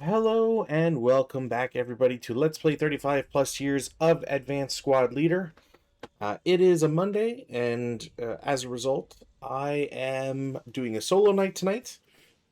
Hello and welcome back, everybody, to Let's Play 35 plus years of Advanced Squad Leader. It is a Monday, and as a result, I am doing a solo night tonight.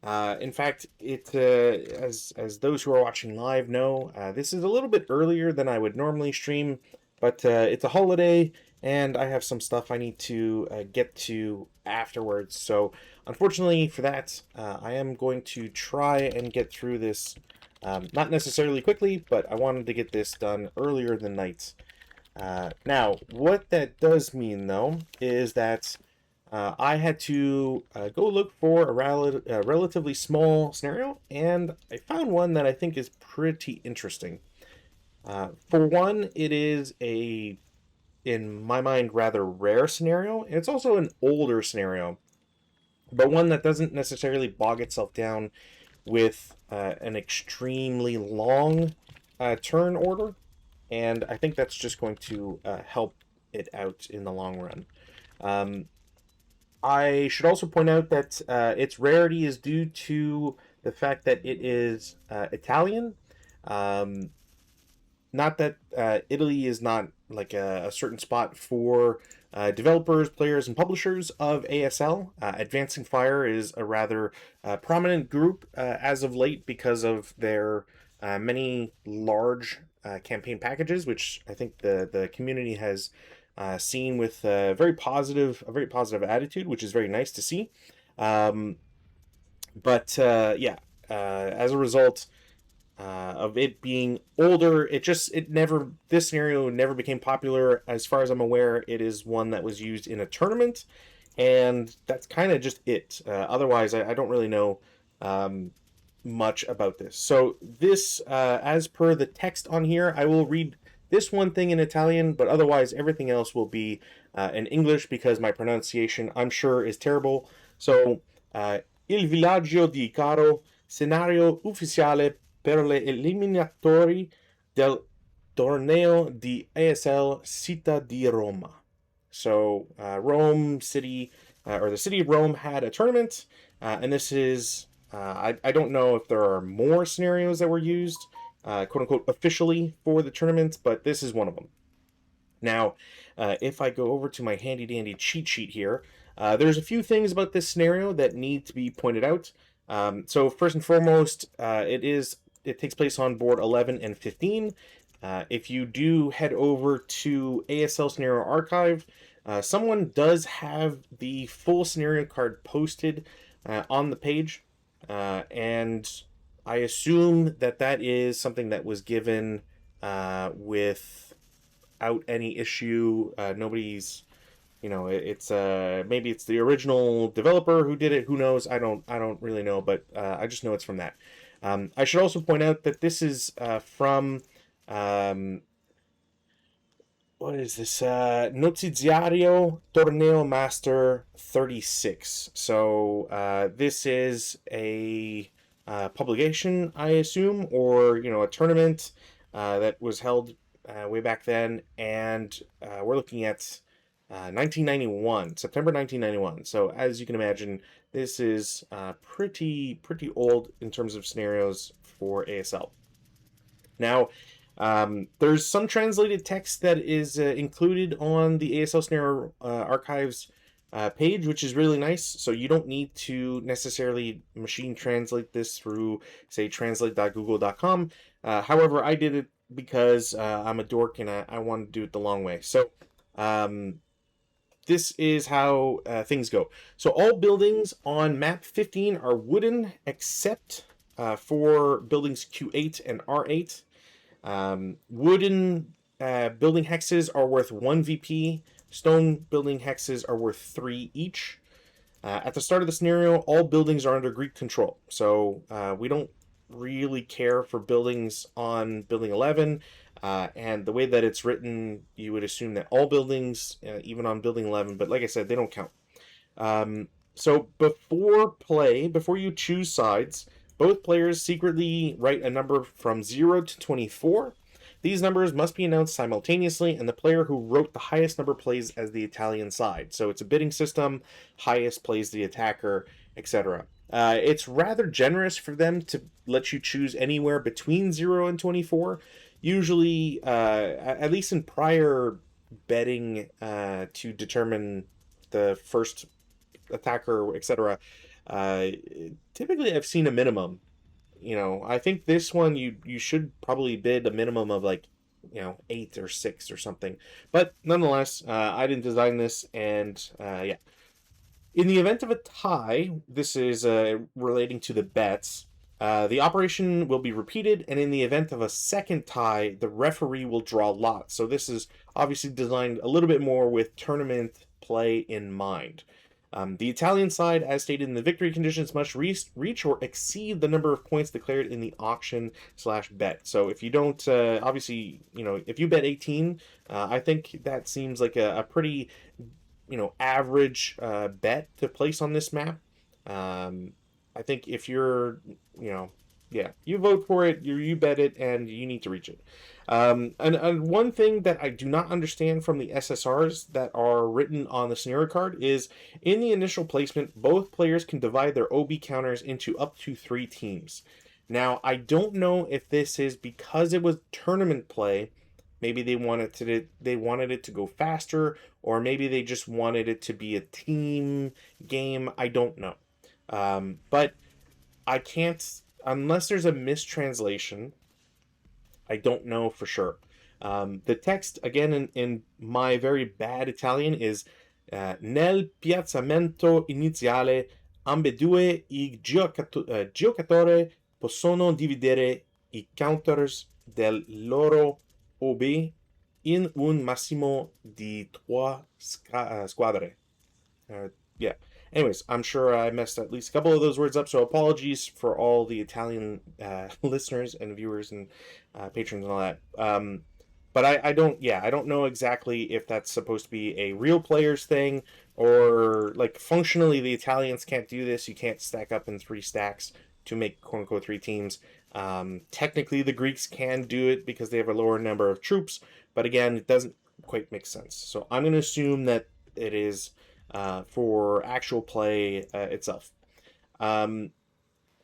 In fact, as those who are watching live know, this is a little bit earlier than I would normally stream, but it's a holiday, and I have some stuff I need to get to afterwards. So, unfortunately for that, I am going to try and get through this, not necessarily quickly, but I wanted to get this done earlier than night. Now, what that does mean, though, is that I had to go look for a relatively small scenario, and I found one that I think is pretty interesting. For one, it is in my mind, rather rare scenario, and it's also an older scenario, but one that doesn't necessarily bog itself down with an extremely long turn order, and I think that's just going to help it out in the long run. I should also point out that its rarity is due to the fact that it is Italian. Um, Not that Italy is not like a certain spot for developers, players, and publishers of ASL. Advancing Fire is a rather prominent group as of late because of their many large campaign packages, which I think the community has seen with a very positive attitude, which is very nice to see. Um, but as a result of it being older, this scenario never became popular. As far as I'm aware, it is one that was used in a tournament, and that's kind of just it. Otherwise, I don't really know much about this. So this, as per the text on here, I will read this one thing in Italian, but otherwise everything else will be in English because my pronunciation, I'm sure, is terrible. So, il villaggio di Icaro, scenario ufficiale per le eliminatori del torneo di ASL Città di Roma. So, Rome City, or the city of Rome, had a tournament, and this is I don't know if there are more scenarios that were used, quote unquote, officially for the tournament, but this is one of them. Now, if I go over to my handy dandy cheat sheet here, there's a few things about this scenario that need to be pointed out. So first and foremost, it takes place on board 11 and 15. If you do head over to ASL Scenario Archive, someone does have the full scenario card posted on the page, and I assume that is something that was given without any issue. Nobody's, it's maybe it's the original developer who did it. Who knows? I don't really know, but I just know it's from that. I should also point out that this is from what is this? Notiziario Torneo Master 36. So this is a publication, I assume, or a tournament that was held way back then, and we're looking at 1991, September 1991. So as you can imagine, this is pretty old in terms of scenarios for ASL. Now, there's some translated text that is included on the ASL Scenario Archives page, which is really nice. So you don't need to necessarily machine translate this through, say, translate.google.com. However, I did it because I'm a dork and I wanted to do it the long way. So this is how things go. So all buildings on map 15 are wooden except for buildings Q8 and R8. Wooden building hexes are worth 1 VP. Stone building hexes are worth 3 each. At the start of the scenario, all buildings are under Greek control. So we don't really care for buildings on building 11. And the way that it's written, you would assume that all buildings, even on building 11, but like I said, they don't count. So before you choose sides, both players secretly write a number from 0 to 24. These numbers must be announced simultaneously, and the player who wrote the highest number plays as the Italian side. So it's a bidding system, highest plays the attacker, etc. It's rather generous for them to let you choose anywhere between 0 and 24. Usually, at least in prior betting to determine the first attacker, etc., uh, typically I've seen a minimum. I think this one you should probably bid a minimum of like 8 or 6 or something. But nonetheless, I didn't design this, and yeah. In the event of a tie, this is relating to the bets. The operation will be repeated, and in the event of a second tie, the referee will draw lots. So this is obviously designed a little bit more with tournament play in mind. The Italian side, as stated in the victory conditions, must reach or exceed the number of points declared in the auction/bet. So if you don't, obviously, if you bet 18, I think that seems like a pretty average bet to place on this map. I think if you're, yeah, you vote for it, you bet it, and you need to reach it. And one thing that I do not understand from the SSRs that are written on the scenario card is in the initial placement, both players can divide their OB counters into up to 3 teams. Now, I don't know if this is because it was tournament play. Maybe they wanted it to go faster, or maybe they just wanted it to be a team game. I don't know. But I can't, unless there's a mistranslation, I don't know for sure. The text, again, in my very bad Italian, is nel piazzamento iniziale ambedue i giocatori possono dividere I counters del loro OB in un massimo di 3 squadre. Yeah. Anyways, I'm sure I messed at least a couple of those words up, so apologies for all the Italian listeners and viewers and patrons and all that. But I don't know exactly if that's supposed to be a real players thing or like functionally the Italians can't do this. You can't stack up in 3 stacks to make quote unquote 3 teams. Technically, the Greeks can do it because they have a lower number of troops, but again, it doesn't quite make sense. So I'm going to assume that it is for actual play itself.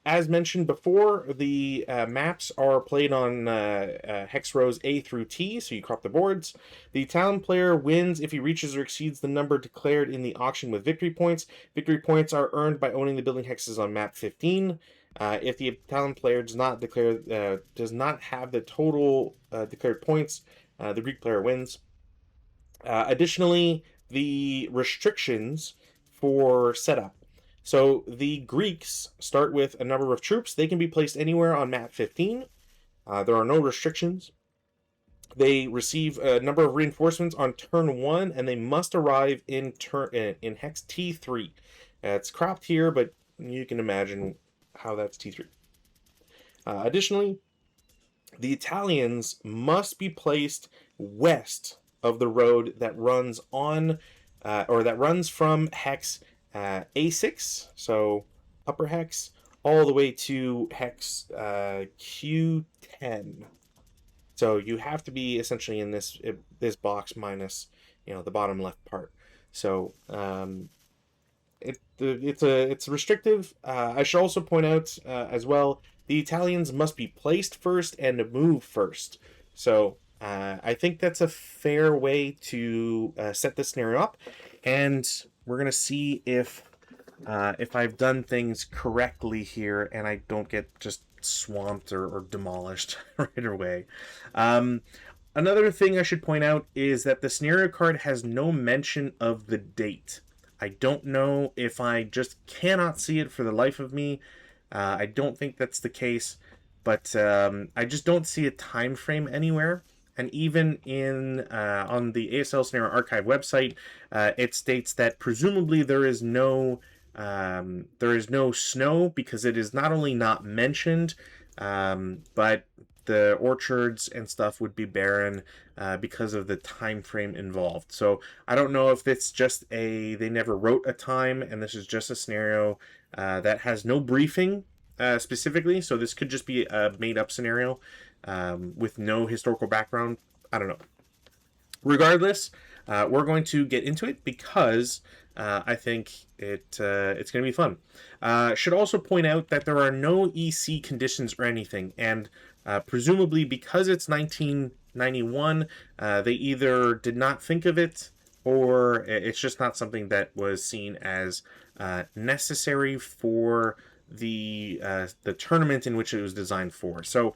As mentioned before, the maps are played on hex rows A through T, so you crop the boards. The Italian player wins if he reaches or exceeds the number declared in the auction with victory points. Victory points are earned by owning the building hexes on map 15. If the Italian player does not have the total declared points, the Greek player wins. Additionally, the restrictions for setup. So the Greeks start with a number of troops. They can be placed anywhere on map 15. There are no restrictions. They receive a number of reinforcements on turn 1, and they must arrive in hex T3. It's cropped here, but you can imagine how that's T3. Additionally, the Italians must be placed west of the road that runs on, or that runs from hex A6, so upper hex, all the way to hex Q10. So you have to be essentially in this box minus the bottom left part. So it's restrictive. I should also point out as well, the Italians must be placed first and move first. So I think that's a fair way to set this scenario up, and we're gonna see if I've done things correctly here and I don't get just swamped or demolished right away. Another thing I should point out is that the scenario card has no mention of the date. I don't know if I just cannot see it for the life of me. I don't think that's the case, but I just don't see a time frame anywhere. And even on the ASL Scenario Archive website, it states that presumably there is no snow because it is not only not mentioned, but the orchards and stuff would be barren because of the time frame involved. So I don't know if it's just they never wrote a time and this is just a scenario that has no briefing specifically. So this could just be a made up scenario with no historical background. I don't know. Regardless, we're going to get into it because I think it's going to be fun. Should also point out that there are no EC conditions or anything, and presumably because it's 1991, they either did not think of it or it's just not something that was seen as necessary for the tournament in which it was designed for. So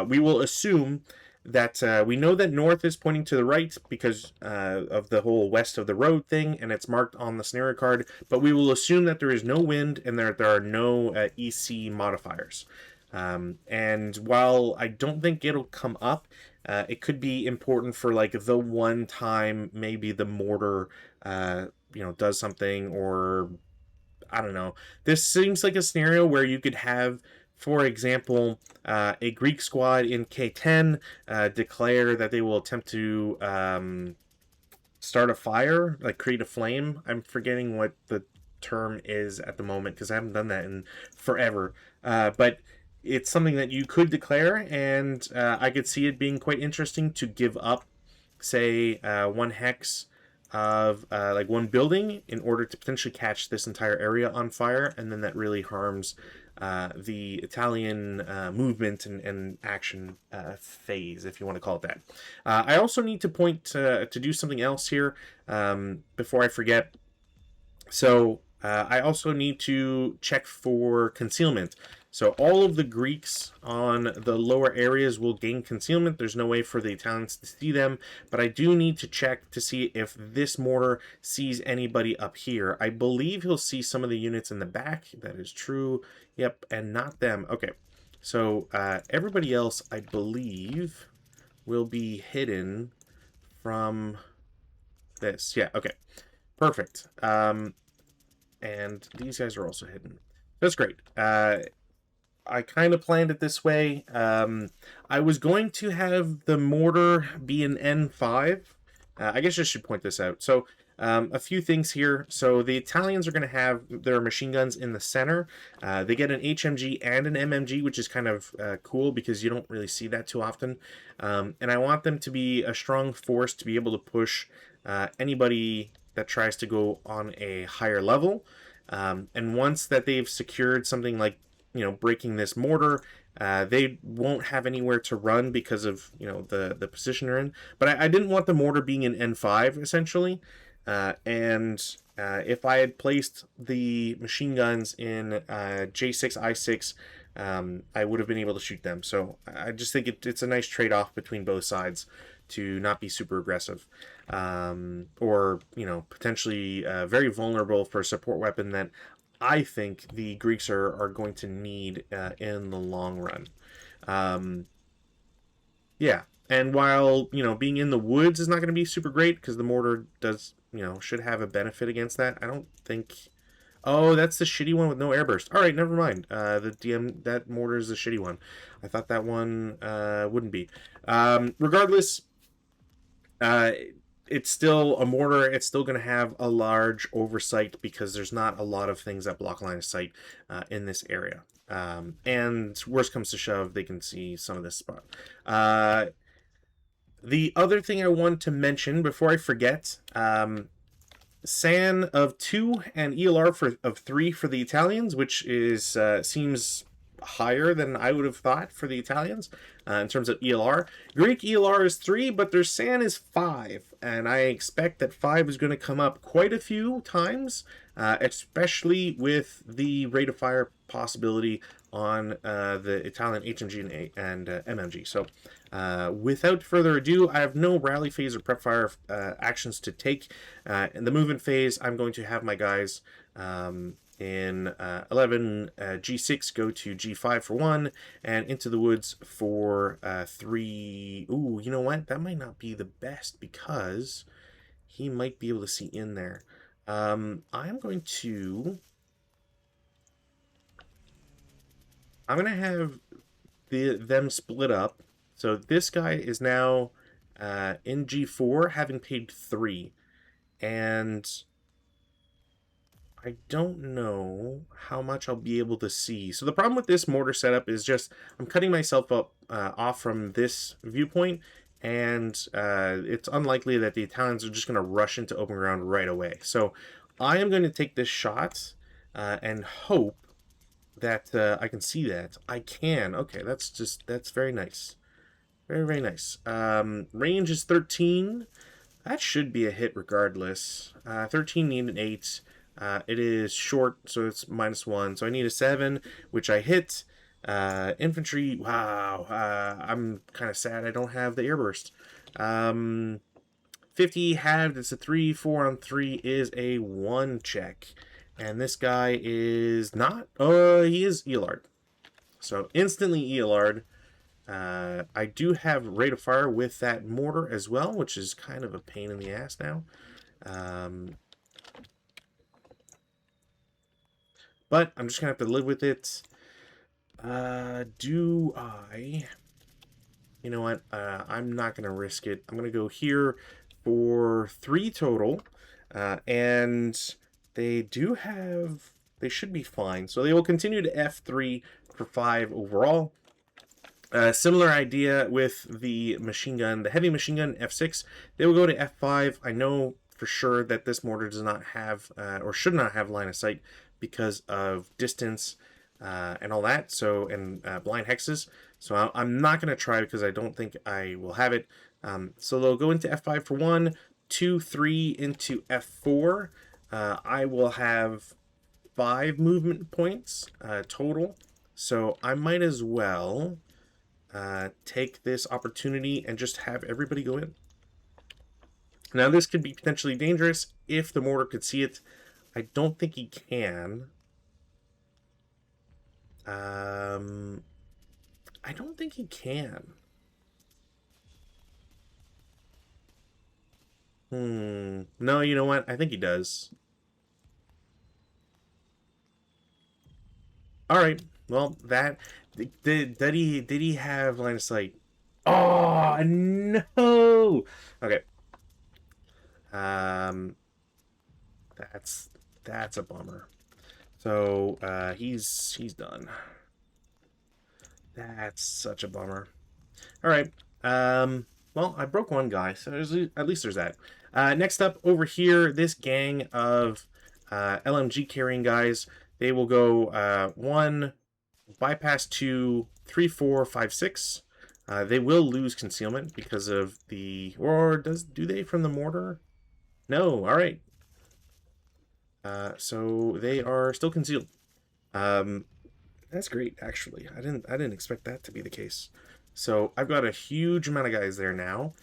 we will assume that we know that north is pointing to the right because of the whole west of the road thing, and it's marked on the scenario card, but we will assume that there is no wind and there are no EC modifiers. And while I don't think it'll come up, it could be important for like the one time maybe the mortar does something, or I don't know. This seems like a scenario where you could have, for example, a Greek squad in K10 declare that they will attempt to start a fire, like create a flame. I'm forgetting what the term is at the moment because I haven't done that in forever. But it's something that you could declare, and I could see it being quite interesting to give up, say, one hex of like one building in order to potentially catch this entire area on fire, and then that really harms the Italian movement and action phase, if you want to call it that. I also need to point to do something else here before I forget. So I also need to check for concealment. So all of the Greeks on the lower areas will gain concealment. There's no way for the Italians to see them, but I do need to check to see if this mortar sees anybody up here. I believe he'll see some of the units in the back. That is true. Yep, and not them. Okay, so everybody else, I believe, will be hidden from this. Yeah, okay, perfect. And these guys are also hidden. That's great. I kind of planned it this way. I was going to have the mortar be an N5. I guess I should point this out. So a few things here. So the Italians are going to have their machine guns in the center. They get an HMG and an MMG, which is kind of cool because you don't really see that too often. And I want them to be a strong force to be able to push anybody that tries to go on a higher level. And once that they've secured something like, breaking this mortar, they won't have anywhere to run because of, the position they're in. But I didn't want the mortar being an N5, essentially. And if I had placed the machine guns in J6, I6, I would have been able to shoot them. So I just think it's a nice trade-off between both sides to not be super aggressive. Or, potentially very vulnerable for a support weapon that I think the Greeks are going to need in the long run. Yeah, and while, being in the woods is not going to be super great because the mortar does, should have a benefit against that, I don't think... Oh, that's the shitty one with no airburst. All right, never mind. The DM, that mortar is the shitty one. I thought that one wouldn't be. Regardless, it's still a mortar. It's still going to have a large oversight because there's not a lot of things that block line of sight in this area. And worst comes to shove, they can see some of this spot. The other thing I want to mention before I forget, SAN of 2 and ELR of 3 for the Italians, which is seems higher than I would have thought for the Italians in terms of ELR. Greek ELR is 3, but their SAN is 5, and I expect that 5 is going to come up quite a few times, especially with the rate of fire possibility on the Italian HMG and MMG. So without further ado, I have no rally phase or prep fire actions to take. In the movement phase, I'm going to have my guys in 11 G6 go to G5 for 1, and into the woods for 3. Ooh, you know what? That might not be the best because he might be able to see in there. I'm going to have them split up. So this guy is now in G4, having paid 3, and I don't know how much I'll be able to see. So the problem with this mortar setup is just I'm cutting myself up off from this viewpoint, and it's unlikely that the Italians are just going to rush into open ground right away. So I am going to take this shot and hope that I can see that. I can. Okay, that's very nice. Very, very nice. Range is 13. That should be a hit regardless. 13 need an 8. It is short, so it's -1. So I need a 7, which I hit. Infantry, wow. I'm kind of sad I don't have the airburst. 50 halved, it's a 3. 4 on 3 is a 1 check. And this guy is not. He is Elard. So instantly Elard. I do have rate of fire with that mortar as well, which is kind of a pain in the ass now. But I'm just going to have to live with it. Do I... You know what? I'm not going to risk it. I'm going to go here for 3 total. And they do have... They should be fine. So they will continue to F3 for 5 overall. Similar idea with the machine gun, the heavy machine gun, F6. They will go to F5. I know for sure that this mortar does not have, or should not have line of sight because of distance and all that, so, and blind hexes. So I'm not going to try because I don't think I will have it. So they'll go into F5 for 1, 2, 3 into F4. I will have 5 movement points total. So I might as well take this opportunity and just have everybody go in. Now this could be potentially dangerous if the mortar could see it. I don't think he can. I don't think he can. No, you know what? I think he does. All right. Well, that did he have line of sight? Oh no. Okay. That's a bummer. So he's done. That's such a bummer. All right. Well, I broke one guy, so at least there's that. Next up over here, this gang of LMG carrying guys. They will go 1, bypass 2, 3, 4, 5, 6. They will lose concealment because of the... Or do they from the mortar? No, alright. So they are still concealed. That's great, actually. I didn't expect that to be the case. So I've got a huge amount of guys there now.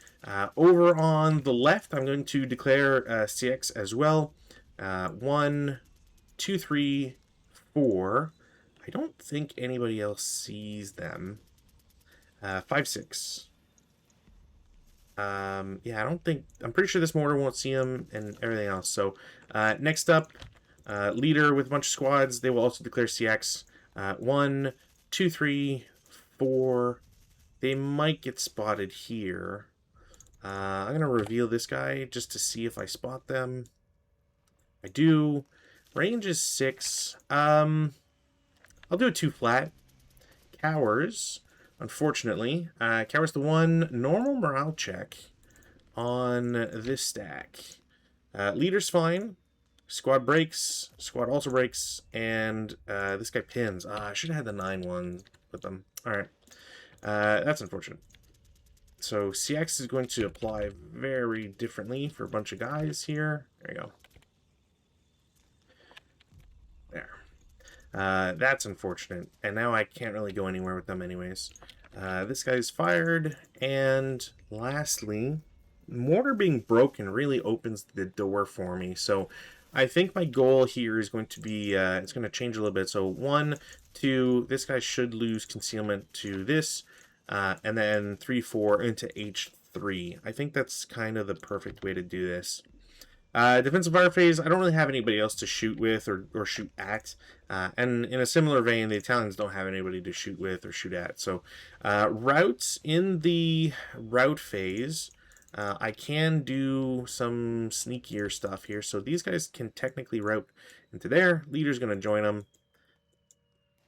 Over on the left, I'm going to declare CX as well. 1, 2, 3, 4. I don't think anybody else sees them. 5, 6. Yeah, I don't think... I'm pretty sure this mortar won't see them and everything else. So, next up, leader with a bunch of squads. They will also declare CX. 1, 2, 3, 4. They might get spotted here. I'm going to reveal this guy just to see if I spot them. I do. Range is 6. I'll do a 2 flat. Cowers, unfortunately. Cowers the 1 normal morale check on this stack. Leader's fine. Squad breaks. Squad also breaks. And this guy pins. I should have had the 9-1 with them. Alright. That's unfortunate. So CX is going to apply very differently for a bunch of guys here. There you go. There. That's unfortunate. And now I can't really go anywhere with them anyways. This guy's fired. And lastly, mortar being broken really opens the door for me. So I think my goal here is going to be, it's going to change a little bit. So 1, 2, this guy should lose concealment to this. And then 3, 4 into H3. I think that's kind of the perfect way to do this. Defensive fire phase, I don't really have anybody else to shoot with or shoot at. And in a similar vein, the Italians don't have anybody to shoot with or shoot at. So routes in the route phase, I can do some sneakier stuff here. So these guys can technically route into there. Leader's going to join them.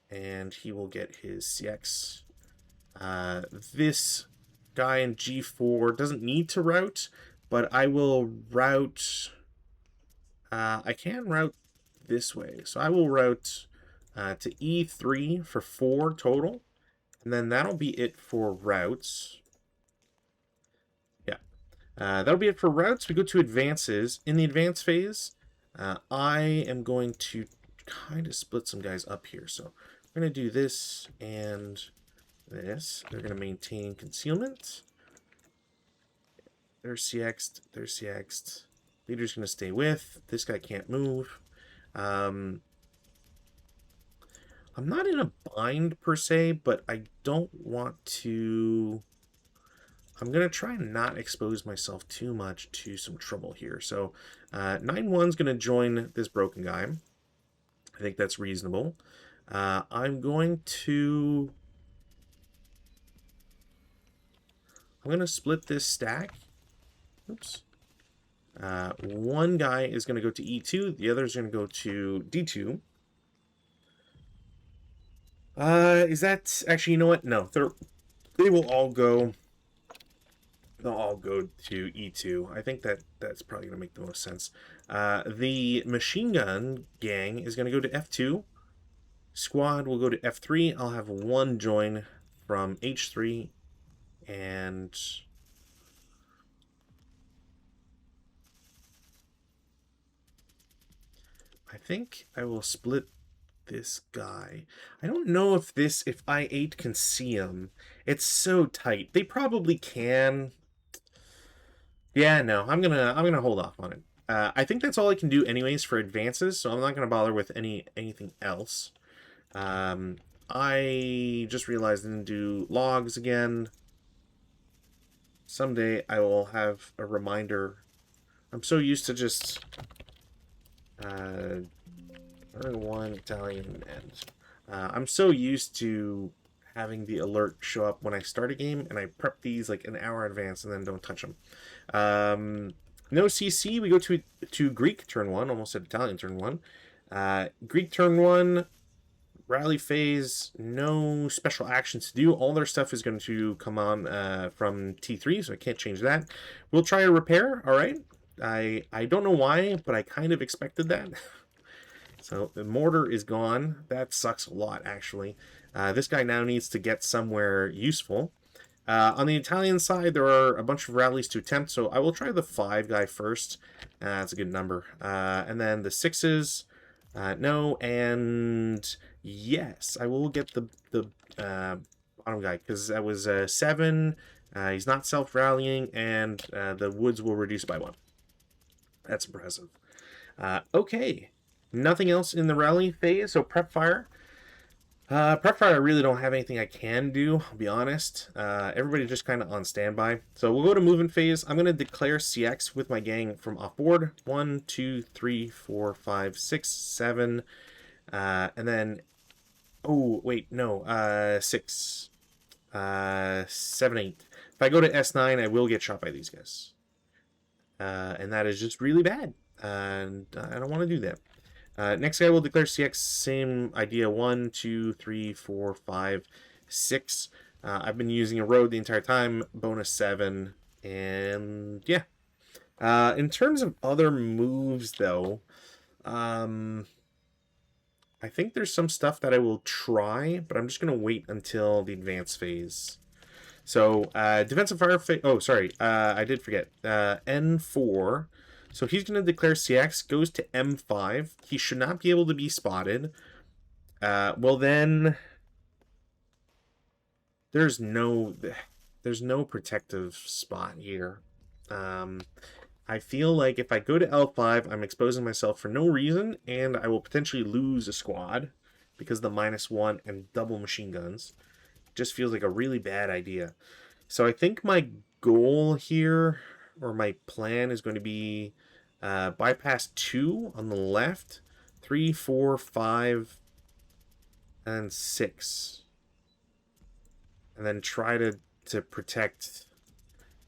And he will get his CX. This guy in G4 doesn't need to route, but I will route... I can route this way. So I will route to E3 for 4 total. And then that'll be it for routes. Yeah. That'll be it for routes. We go to advances. In the advance phase, I am going to kind of split some guys up here. So we're going to do this and this. They're going to maintain concealment. There's CX'd. There's CX'd. Leader's going to stay with. This guy can't move. I'm not in a bind per se, but I don't want to... I'm going to try and not expose myself too much to some trouble here. So 9-1's going to join this broken guy. I think that's reasonable. I'm going to split this stack. Oops. One guy is going to go to E2. The other is going to go to D2. Is that... Actually, you know what? No. They will all go... They'll all go to E2. I think that's probably going to make the most sense. The machine gun gang is going to go to F2. Squad will go to F3. I'll have one join from H3. And... I think I will split this guy. I don't know if I8 can see him. It's so tight. They probably can... Yeah, no, I'm gonna hold off on it. I think that's all I can do anyways for advances, so I'm not gonna bother with anything else. I just realized I didn't do logs again. Someday I will have a reminder. I'm so used to just one Italian and I'm so used to having the alert show up when I start a game, and I prep these like an hour in advance and then don't touch them. No CC, we go to Greek turn 1, almost said Italian turn 1. Greek turn 1, rally phase, no special actions to do. All their stuff is going to come on from T3, so I can't change that. We'll try a repair, alright. I don't know why, but I kind of expected that. So the mortar is gone. That sucks a lot, actually. This guy now needs to get somewhere useful. On the Italian side, there are a bunch of rallies to attempt, so I will try the 5 guy first. That's a good number. And then the 6s, no, and yes, I will get the bottom guy, because that was 7. He's not self-rallying, and the woods will reduce by 1. That's impressive. Okay, nothing else in the rally phase, so prep fire. Prep fire, I really don't have anything I can do, I'll be honest. Everybody just kind of on standby. So we'll go to movement phase. I'm going to declare CX with my gang from off board. 1, 2, 3, 4, 5, 6, 7. And then, oh, wait, no, 6, 7, 8. If I go to S9, I will get shot by these guys. And that is just really bad. And I don't want to do that. Next guy will declare CX, same idea, 1, 2, 3, 4, 5, 6. I've been using a road the entire time, bonus 7, and yeah. In terms of other moves, though, I think there's some stuff that I will try, but I'm just going to wait until the advanced phase. So, defensive fire phase, oh, sorry, I did forget, N4. So he's going to declare CX, goes to M5. He should not be able to be spotted. Well, then there's no protective spot here. I feel like if I go to L5, I'm exposing myself for no reason, and I will potentially lose a squad because of the -1 and double machine guns. Just feels like a really bad idea. So I think my goal here, or my plan, is going to be bypass 2 on the left, 3, 4, 5, and 6, and then try to protect,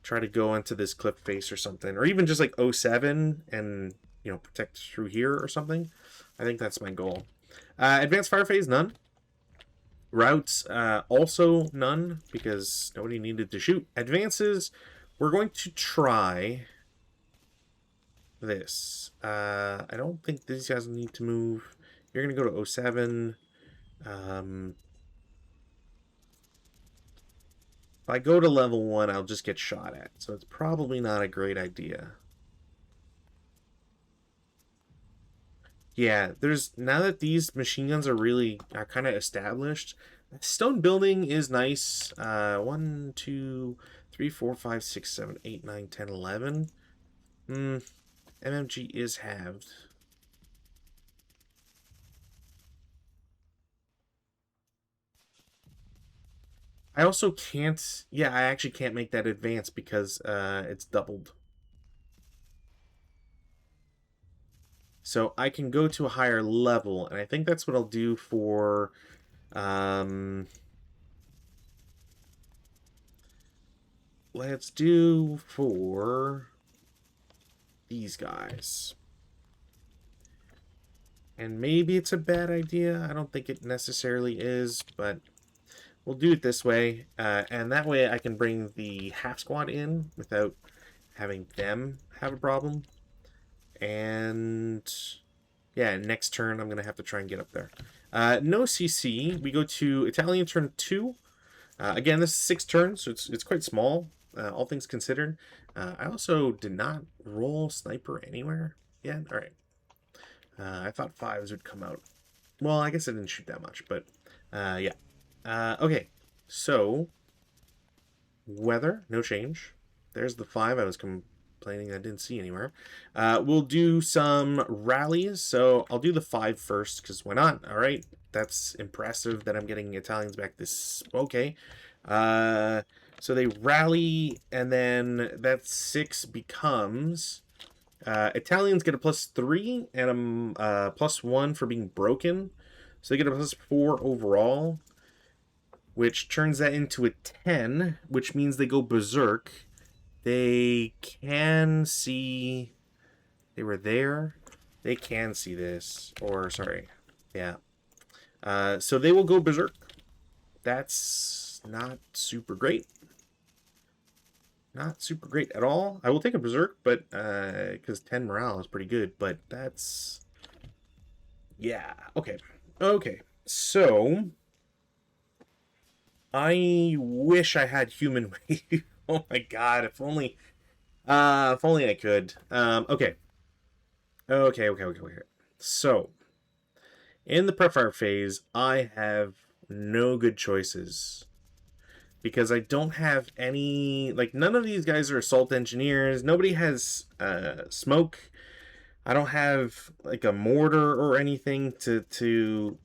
try to go into this cliff face or something, or even just like 07 and, you know, protect through here or something. I think that's my goal. Advanced fire phase, none. Routes, also none, because nobody needed to shoot. Advances, we're going to try this. I don't think these guys need to move. You're going to go to 07. If I go to level 1, I'll just get shot at. So it's probably not a great idea. Yeah, there's now that these machine guns are kind of established. Stone building is nice. 1, 2, 3, 4, 5, 6, 7, 8, 9, 10, 11. MMG is halved. I also can't. Yeah, I actually can't make that advance because it's doubled. So I can go to a higher level, and I think that's what I'll do for. Let's do for these guys. And maybe it's a bad idea. I don't think it necessarily is, but we'll do it this way. And that way I can bring the half squad in without having them have a problem. And yeah, next turn I'm going to have to try and get up there. No CC. We go to Italian turn 2. Again, this is 6 turns, so it's quite small, all things considered. I also did not roll sniper anywhere yet. All right. I thought 5s would come out. Well, I guess I didn't shoot that much, but yeah. Okay, so weather, no change. There's the 5 I was complaining I didn't see anywhere. We'll do some rallies, so I'll do the 5 first, because why not? All right, that's impressive that I'm getting Italians back this... Okay. So they rally, and then that 6 becomes... Italians get a +3 and a +1 for being broken. So they get a +4 overall, which turns that into a 10, which means they go berserk. They can see... They were there. They can see this. Or, sorry. Yeah. So they will go berserk. That's not super great. Not super great at all. I will take a berserk, but because 10 morale is pretty good, but that's... Yeah, okay. Okay, so... I wish I had human wave. Oh my god, if only I could. Okay. Okay. So, in the prep-fire phase, I have no good choices. Because I don't have any... Like, none of these guys are assault engineers. Nobody has smoke. I don't have, like, a mortar or anything to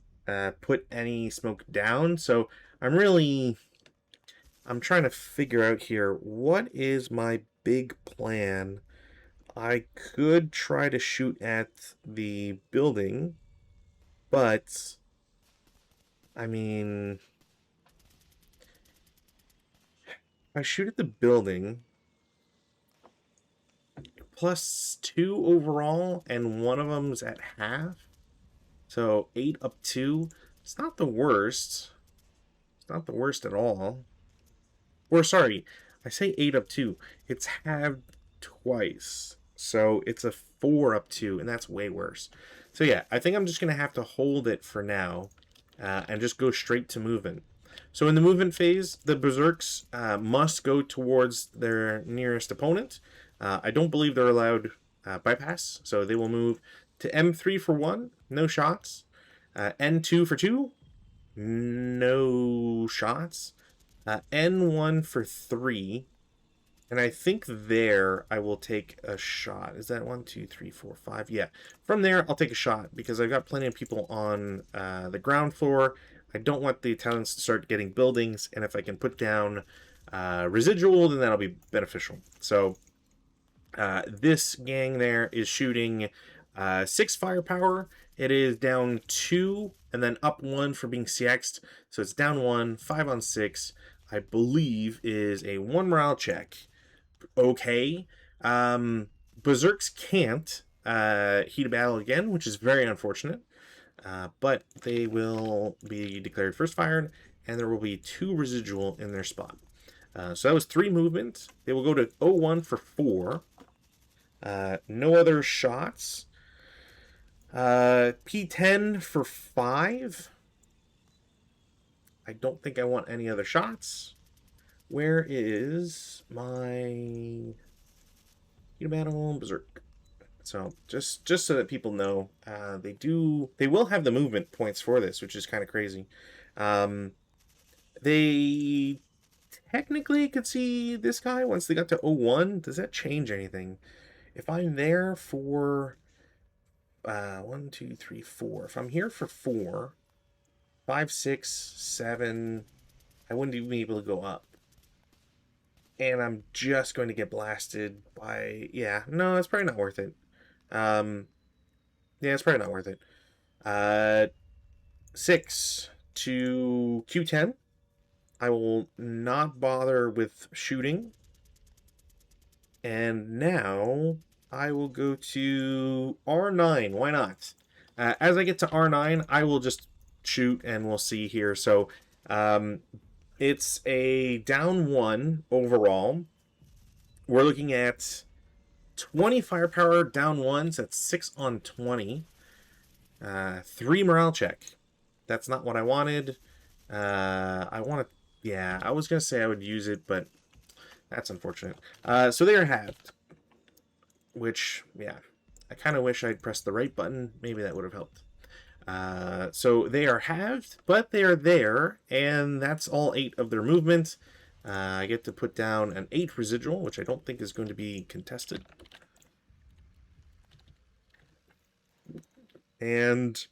put any smoke down. So, I'm trying to figure out here, what is my big plan? I could try to shoot at the building, but... I mean... If I shoot at the building, +2 overall, and one of them's at half. So 8 up 2. It's not the worst. It's not the worst at all. Or sorry, I say 8 up 2. It's halved twice. So it's a 4 up 2, and that's way worse. So yeah, I think I'm just going to have to hold it for now and just go straight to movement. So in the movement phase, the Berserks must go towards their nearest opponent. I don't believe they're allowed bypass, so they will move to M3 for 1, no shots. N2 for 2, no shots. N1 for 3, and I think there I will take a shot. Is that 1, 2, 3, 4, 5? Yeah. From there, I'll take a shot because I've got plenty of people on the ground floor. I don't want the Italians to start getting buildings, and if I can put down residual, then that'll be beneficial. So this gang there is shooting 6 firepower. It is down 2 and then up 1 for being CX'd. So it's down 1, 5 on 6. I believe is a 1 morale check. Okay. Berserks can't heat a battle again, which is very unfortunate. but they will be declared first fired, and there will be 2 residual in their spot. So that was 3 movement. They will go to 01 for 4. No other shots. P10 for 5. I don't think I want any other shots. Where is my battle berserk? So just so that people know, they will have the movement points for this, which is kind of crazy. They technically could see this guy once they got to 01. Does that change anything? If I'm there for 1, 2, 3, 4. If I'm here for 4, 5, 6, 7, I wouldn't even be able to go up. And I'm just going to get blasted by... Yeah, no, it's probably not worth it. Yeah, it's probably not worth it. 6 to Q10. I will not bother with shooting. And now I will go to R9. Why not? As I get to R9, I will just shoot and we'll see here. So it's a down 1 overall. We're looking at 20 firepower down 1s. That's 6 on 20. 3 morale check. That's not what I wanted. I want to... Yeah, I was going to say I would use it, but that's unfortunate. So they are halved. Which, yeah, I kind of wish I'd pressed the right button. Maybe that would have helped. So they are halved, but they are there, and that's all 8 of their movement. I get to put down an 8 residual, which I don't think is going to be contested. And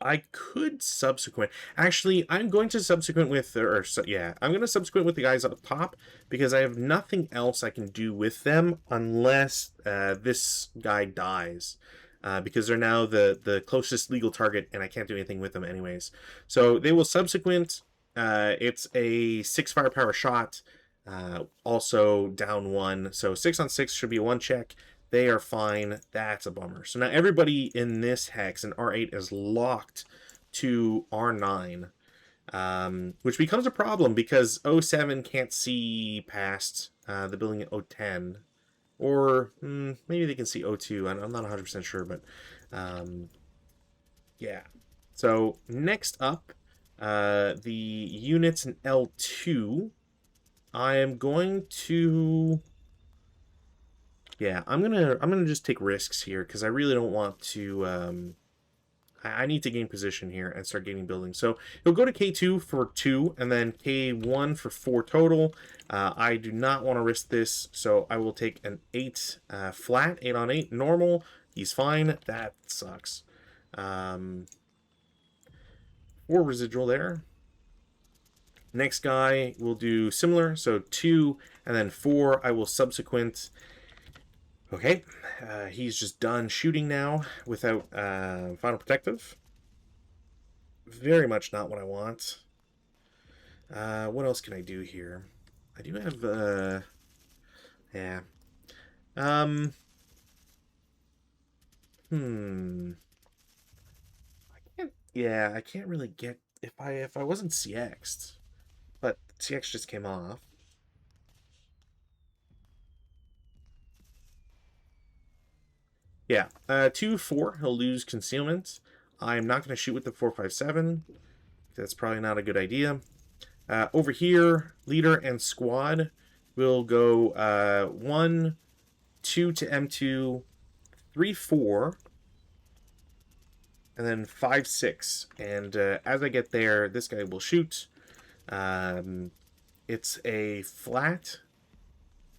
I could subsequent. Actually, I'm going to subsequent with, I'm going to subsequent with the guys up top because I have nothing else I can do with them unless this guy dies. Because they're now the closest legal target, and I can't do anything with them anyways. So they will subsequent. It's a 6 firepower shot, also down 1. So 6 on 6 should be a 1 check. They are fine. That's a bummer. So now everybody in this hex in R8 is locked to R9, which becomes a problem because 07 can't see past the building at 010. Or maybe they can see 02. I'm not 100% sure, but yeah. So next up, the units in L2. I am going to... Yeah, I'm gonna just take risks here because I really don't want to. I need to gain position here and start gaining buildings. So he'll go to K2 for 2 and then K1 for 4 total. I do not want to risk this, so I will take an 8 flat, 8 on 8 normal. He's fine. That sucks. 4 residual there. Next guy will do similar, so 2 and then 4. I will subsequent. Okay, he's just done shooting now without Final Protective. Very much not what I want. What else can I do here? I do have, yeah. I can't, yeah, I can't really get, if I wasn't CX'd, but CX just came off. Yeah, 2-4, he'll lose concealment. I'm not going to shoot with the 4.57. That's probably not a good idea. Over here, leader and squad will go 1, 2 to M2, 3, 4, and then 5, 6. And as I get there, this guy will shoot. It's a flat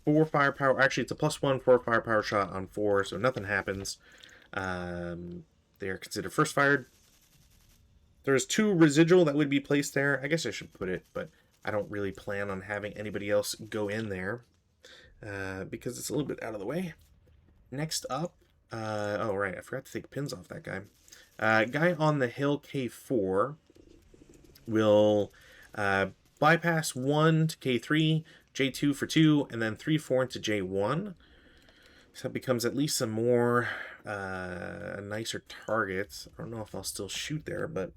4 firepower. Actually, it's a +1 4 firepower shot on 4, so nothing happens. They are considered first fired. There's 2 residual that would be placed there. I guess I should put it, but I don't really plan on having anybody else go in there because it's a little bit out of the way. Next up, oh right, I forgot to take pins off that guy. Guy on the hill K4 will bypass 1 to K3, J2 for 2, and then 3, 4 into J1. So it becomes at least some more nicer targets. I don't know if I'll still shoot there, but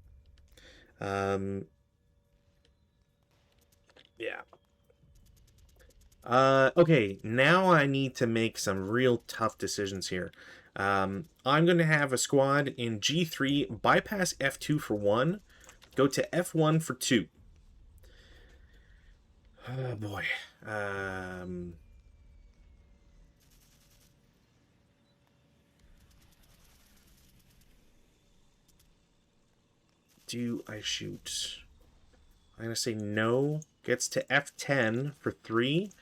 yeah. Okay, now I need to make some real tough decisions here. I'm going to have a squad in G3 bypass F2 for 1, go to F1 for 2. Oh boy. Do I shoot? I'm going to say no. Gets to F10 for 3.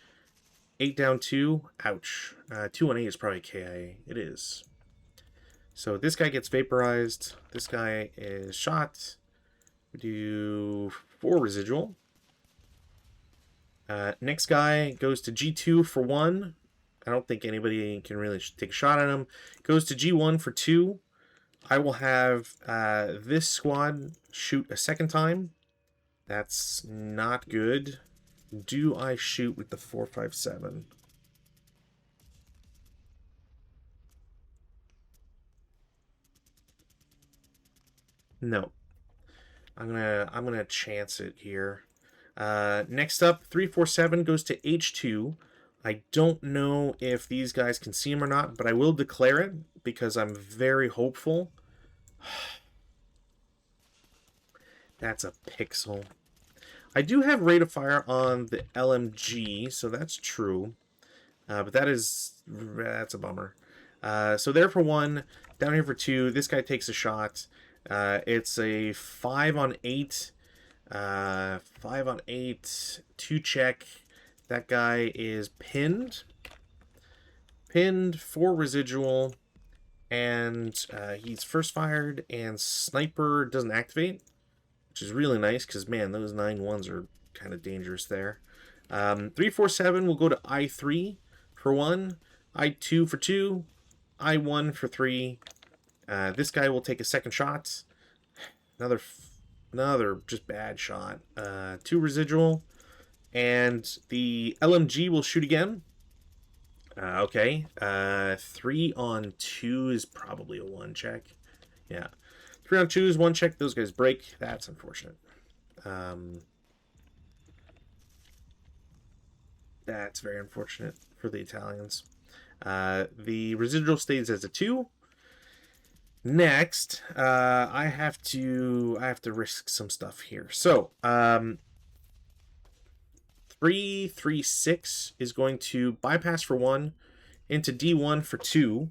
8 down 2. Ouch. 2 on 8 is probably KIA. It is. So this guy gets vaporized. This guy is shot. We do 4 residual. Next guy goes to G2 for 1. I don't think anybody can really take a shot at him. Goes to G1 for 2. I will have this squad shoot a second time. That's not good. Do I shoot with the 4.57? No. I'm gonna chance it here. Next up, 3.47 goes to H2. I don't know if these guys can see him or not, but I will declare it because I'm very hopeful. That's a pixel. I do have rate of fire on the LMG, so that's true. But that's a bummer. So there for 1, down here for 2. This guy takes a shot. It's a 5 on 8. 5 on 8. 2 check. That guy is pinned. Pinned, 4 residual. And he's first fired, and sniper doesn't activate, which is really nice because, man, those 9-1s are kind of dangerous there. 3.47 will go to I3 for 1, I2 for 2, I1 for 3. This guy will take a second shot. Another just bad shot. 2 residual. And the LMG will shoot again. Okay. 3 on 2 is probably a 1 check. Yeah. 3 on 2 is 1 check. Those guys break. That's unfortunate. That's very unfortunate for the Italians. The residual stays as a 2. Next, I have to risk some stuff here. So, 3.36 is going to bypass for 1 into D1 for 2.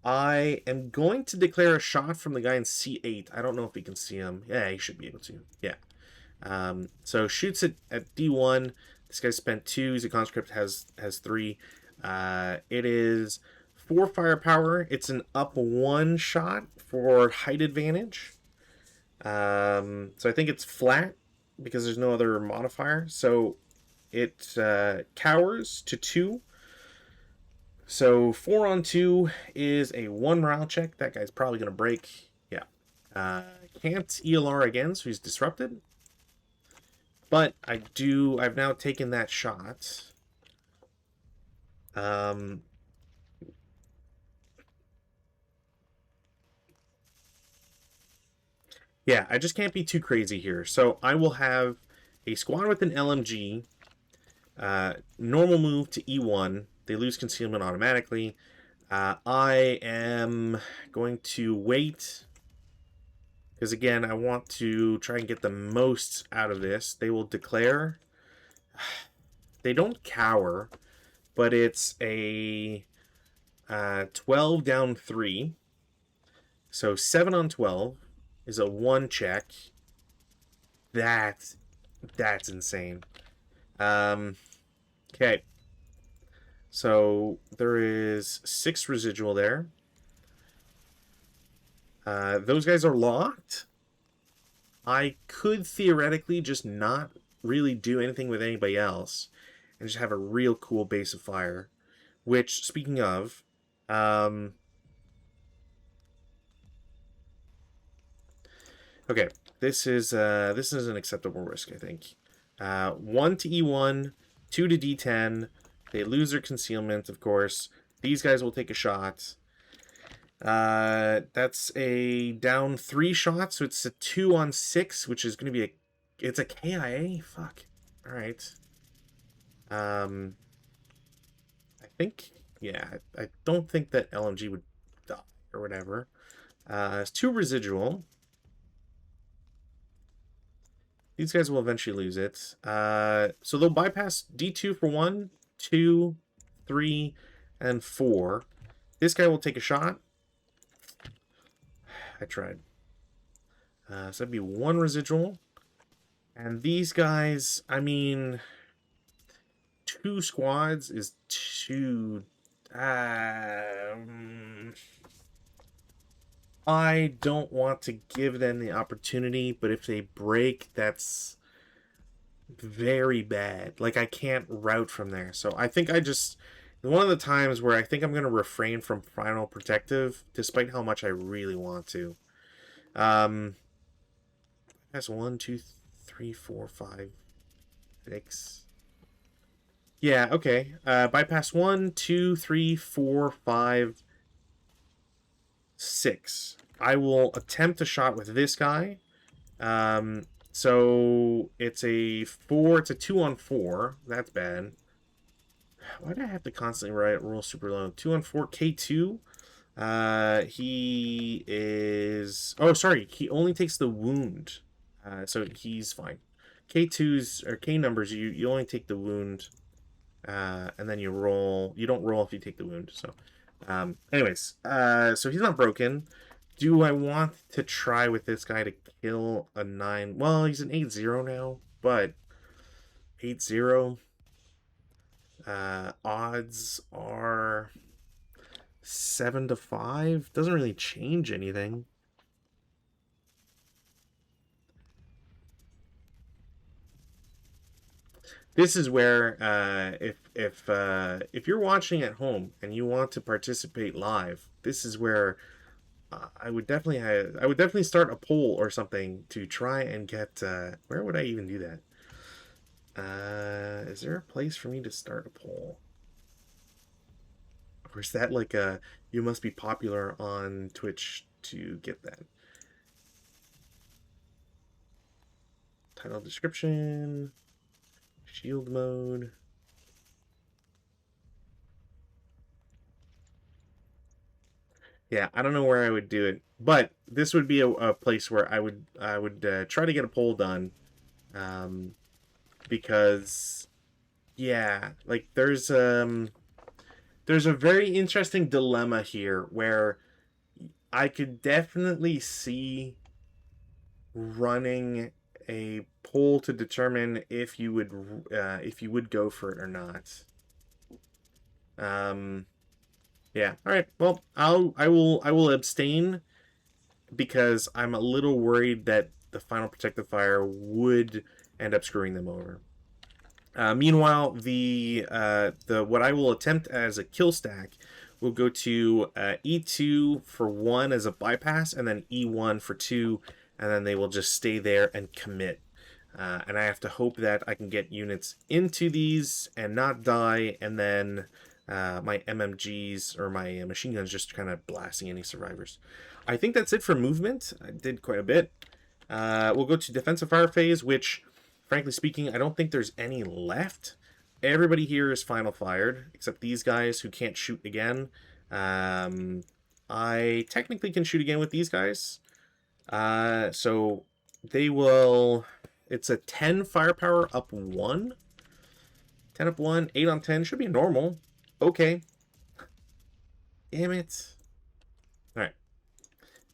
I am going to declare a shot from the guy in C8. I don't know if he can see him. Yeah, he should be able to. Yeah. So shoots it at D1. This guy spent 2. He's a conscript, has 3. It is 4 firepower. It's an up 1 shot for height advantage. So I think it's flat because there's no other modifier. So it cowers to 2. So 4 on 2 is a 1 morale check. That guy's probably going to break. Yeah. Can't ELR again, so he's disrupted. But I've now taken that shot. Yeah, I just can't be too crazy here. So I will have a squad with an LMG. Normal move to E1. They lose concealment automatically. I am going to wait. Because again, I want to try and get the most out of this. They will declare. They don't cower. But it's a 12 down 3. So 7 on 12 is a 1 check. That's insane. Okay. So there is 6 residual there. Those guys are locked. I could theoretically just not really do anything with anybody else and just have a real cool base of fire. Which, speaking of, okay, this is an acceptable risk, I think. 1 to E1, 2 to D10. They lose their concealment, of course. These guys will take a shot. That's a down 3 shots, so it's a 2 on 6, which is going to be a... It's a KIA? Fuck. Alright. I think... Yeah, I don't think that LMG would die or whatever. It's 2 residual. These guys will eventually lose it. So they'll bypass D2 for 1, 2, 3, and 4. This guy will take a shot. I tried. So that'd be 1 residual. And these guys, I mean, 2 squads is 2... I don't want to give them the opportunity, but if they break, that's very bad. Like, I can't route from there. So I think I just... One of the times where I think I'm going to refrain from Final Protective, despite how much I really want to. That's 1, 2, 3, 4, 5, 6. Yeah, okay. Bypass 1, 2, 3, 4, 5, 6. I will attempt a shot with this guy. So it's a 4. It's a 2 on 4. That's bad. Why do I have to constantly roll super low? 2 on 4, K2. He is... Oh, sorry. He only takes the wound. So he's fine. K2s, or K numbers, you only take the wound. And then you roll. You don't roll if you take the wound. So, anyways, so he's not broken. Do I want to try with this guy to kill a 9? Well, he's an 8-0 now, but 8-0. Odds are 7-5. Doesn't really change anything. This is where if you're watching at home and you want to participate live, this is where I would definitely start a poll or something to try and get where would I even do that? Is there a place for me to start a poll? Or is that like you must be popular on Twitch to get that? Title description. Shield mode. Yeah, I don't know where I would do it, but this would be a place where I would try to get a poll done, because yeah, like there's a very interesting dilemma here where I could definitely see running a poll to determine if you would go for it or not. Yeah. All right. Well, I will abstain because I'm a little worried that the Final Protective Fire would end up screwing them over. Meanwhile, the what I will attempt as a kill stack will go to E2 for 1 as a bypass, and then E1 for 2, and then they will just stay there and commit. And I have to hope that I can get units into these and not die, and then my MMGs or my machine guns just kind of blasting any survivors. I think that's it for movement. I did quite a bit. We'll go to defensive fire phase, which, frankly speaking, I don't think there's any left. Everybody here is final fired, except these guys who can't shoot again. I technically can shoot again with these guys. So they will... It's a 10 firepower up 1. 10 up 1, 8 on 10. Should be normal. Okay. Damn it. Alright.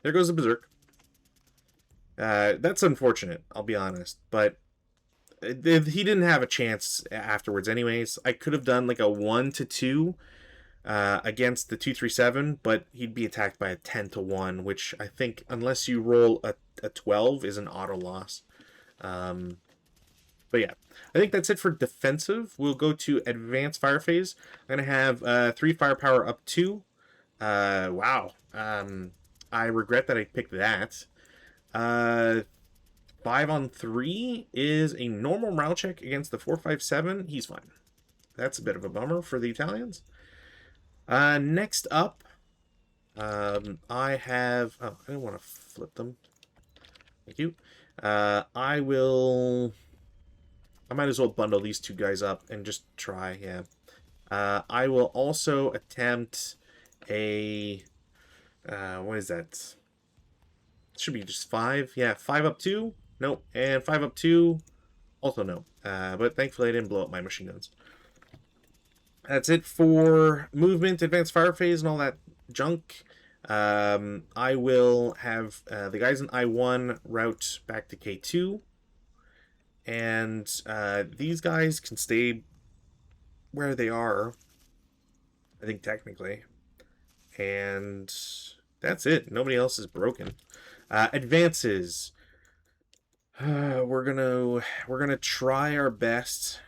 There goes the Berserk. That's unfortunate, I'll be honest. But he didn't have a chance afterwards anyways. I could have done like a 1-2 against the 237, but he'd be attacked by a 10-1, which I think, unless you roll a 12, is an auto loss. But yeah, I think that's it for defensive. We'll go to advanced fire phase. I'm going to have 3 firepower up 2. Wow. I regret that I picked that. 5 on 3 is a normal morale check against the 457. He's fine. That's a bit of a bummer for the Italians. Next up, I have... Oh, I don't want to flip them. Thank you. I will... I might as well bundle these two guys up and just try, yeah. I will also attempt a... what is that? It should be just 5. Yeah, 5 up 2. Nope. And 5 up 2. Also no. But thankfully I didn't blow up my machine guns. That's it for movement, advanced fire phase, and all that junk. I will have the guys in I1 route back to K2. And these guys can stay where they are, I think, technically. And that's it. Nobody else is broken. Advances. We're gonna try our best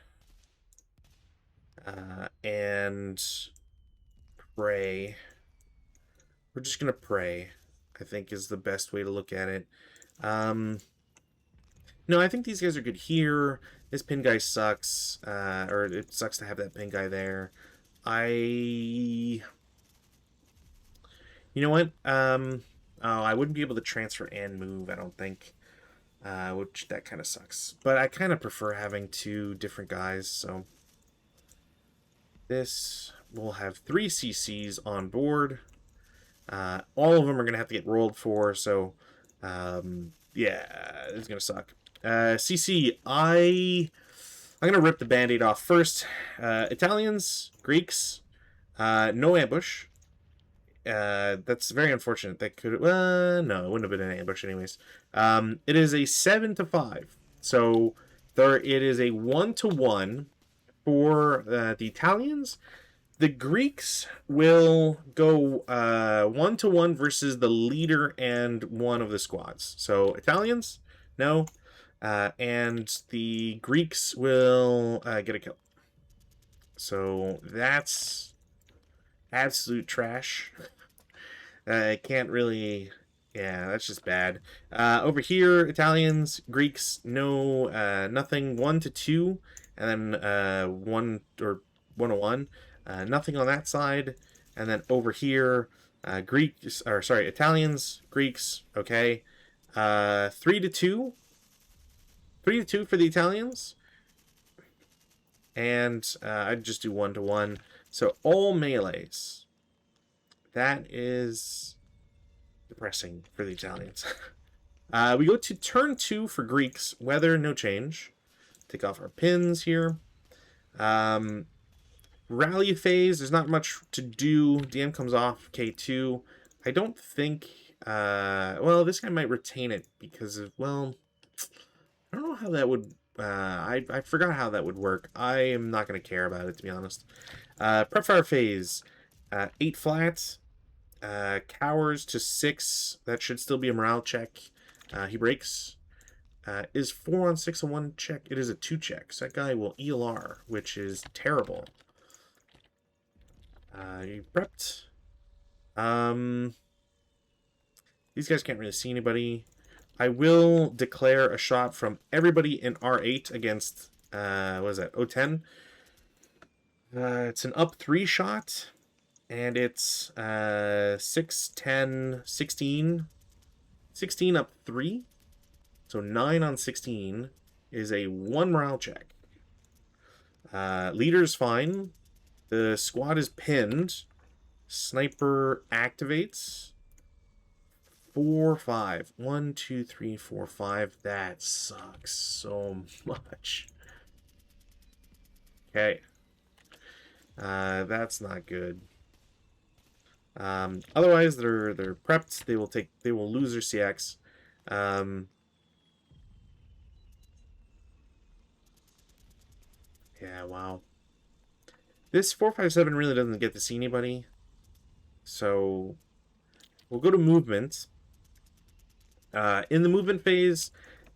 and pray. We're just gonna pray, I think, is the best way to look at it. No, I think these guys are good here. This pin guy sucks, or it sucks to have that pin guy there. You know what? Oh, I wouldn't be able to transfer and move, I don't think. Which, that kind of sucks. But I kind of prefer having 2 different guys, so... This will have 3 CCs on board. All of them are going to have to get rolled for, so... yeah, it's going to suck. CC, I'm going to rip the Band-Aid off first. Italians, Greeks, no ambush. That's very unfortunate. That could... no, it wouldn't have been an ambush anyways. It is a 7 to 5. So it is a 1-to-1 for the Italians. The Greeks will go 1-to-1 versus the leader and one of the squads. So Italians, no. And the Greeks will get a kill. So that's absolute trash. I can't really... Yeah, that's just bad. Over here, Italians, Greeks, no, nothing. 1-to-2, and then 1-to-1. Nothing on that side. And then over here, Italians, Greeks, okay. 3-to-2. 3-to-2 for the Italians. And I'd just do 1-to-1. So all melees. That is depressing for the Italians. We go to turn 2 for Greeks. Weather, no change. Take off our pins here. Rally phase, there's not much to do. DM comes off K2. I don't think... well, this guy might retain it because of... Well, I don't know how that would... I forgot how that would work. I am not going to care about it, to be honest. Prep fire phase. 8 flats. Cowers to 6. That should still be a morale check. He breaks. Is 4 on 6 a 1 check? It is a 2 check. So that guy will ELR, which is terrible. You prepped. These guys can't really see anybody. I will declare a shot from everybody in R8 against, what is that, O10. It's an up 3 shot. And it's 6, 10, 16. 16 up 3. So 9 on 16 is a 1 morale check. Leader's fine. The squad is pinned. Sniper activates. 4, 5. 1, 2, 3, 4, 5. That sucks so much. Okay. That's not good. Otherwise, they're prepped. They will lose their CX. Yeah, wow. This 457 really doesn't get to see anybody. So we'll go to movement. In the movement phase,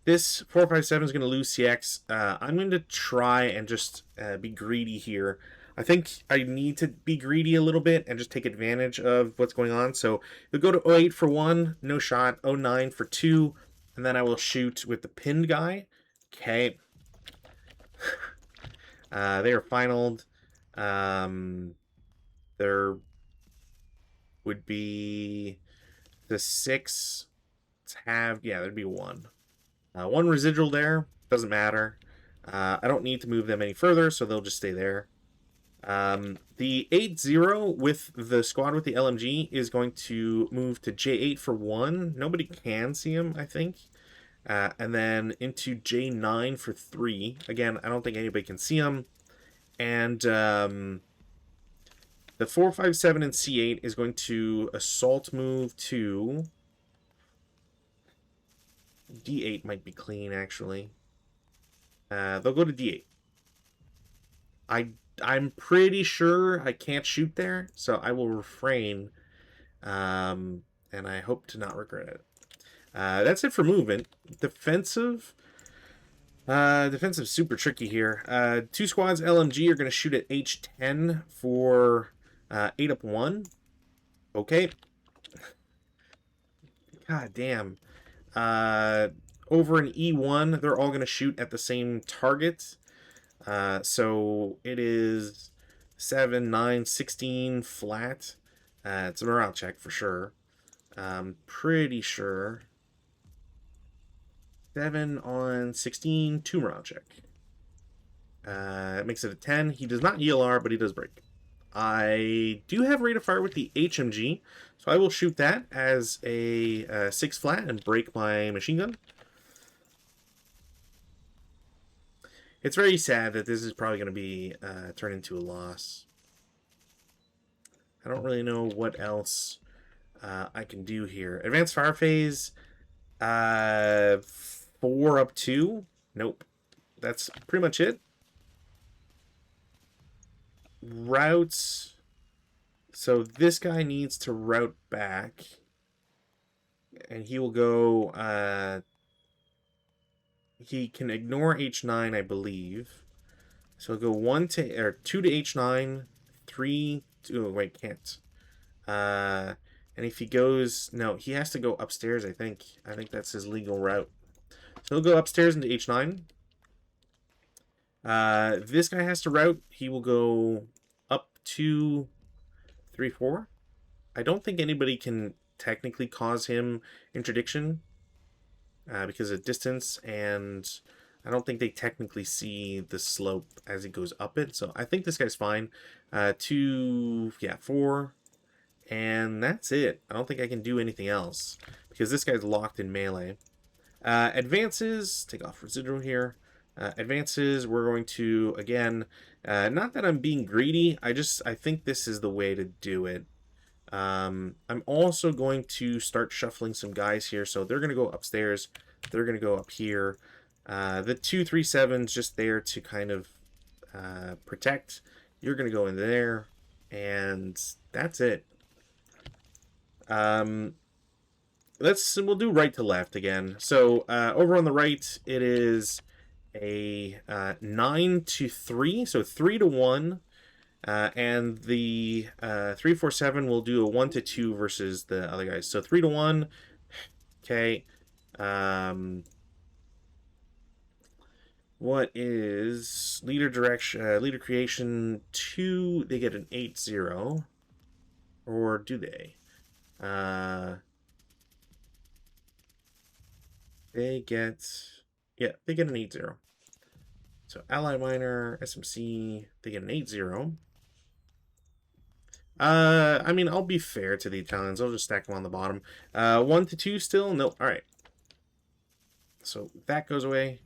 this 457 is going to lose CX. I'm going to try and just be greedy here. I think I need to be greedy a little bit and just take advantage of what's going on. So we'll go to 08 for 1, no shot, 09 for 2, and then I will shoot with the pinned guy. Okay. They are finaled. They're would be the 6 to have, yeah, there'd be 1. 1 residual there, doesn't matter. I don't need to move them any further, so they'll just stay there. The 8-0 with the squad with the LMG is going to move to J8 for 1. Nobody can see him, I think. And then into J9 for 3. Again, I don't think anybody can see him. And the 457 and C8 is going to assault move to D8 might be clean, actually. They'll go to D8. I'm pretty sure I can't shoot there, so I will refrain. And I hope to not regret it. That's it for movement. Defensive. Defensive super tricky here. 2 squads LMG are going to shoot at H10 for 8 up 1. Okay. God damn. Over an E1, they're all going to shoot at the same target. So it is 7, 9, 16 flat. It's a morale check for sure. Pretty sure. 7 on 16, 2 morale check. It makes it a 10. He does not ELR, but he does break. I do have rate of fire with the HMG, so I will shoot that as a 6 flat and break my machine gun. It's very sad that this is probably going to be turned into a loss. I don't really know what else I can do here. Advanced fire phase, 4 up 2. Nope. That's pretty much it. Routes. So this guy needs to route back. And he will go... he can ignore H9, I believe. So he'll go 2 to H9, 3 to... Oh, wait, can't. And if he goes... No, he has to go upstairs, I think. I think that's his legal route. So he'll go upstairs into H9. This guy has to route. He will go up 2, 3, 4. I don't think anybody can technically cause him interdiction because of distance, and I don't think they technically see the slope as he goes up it. So I think this guy's fine. 2, yeah, 4. And that's it. I don't think I can do anything else because this guy's locked in melee. Advances, take off residual here. Advances, we're going to, again, not that I'm being greedy, I think this is the way to do it. I'm also going to start shuffling some guys here, so they're going to go upstairs, they're going to go up here. The 237's just there to kind of protect. You're going to go in there, and that's it. We'll do right to left again. So over on the right, it is a 9 to 3, so 3 to 1, and the 347 will do a 1 to 2 versus the other guys. So 3 to 1. Okay. What is leader direction? Leader creation 2. They get an 8-0, or do they? They get, yeah, they get an 8-0. So Ally Minor, SMC, they get an 8-0. I mean, I'll be fair to the Italians. I'll just stack them on the bottom. 1 to 2 still? No. All right. So that goes away.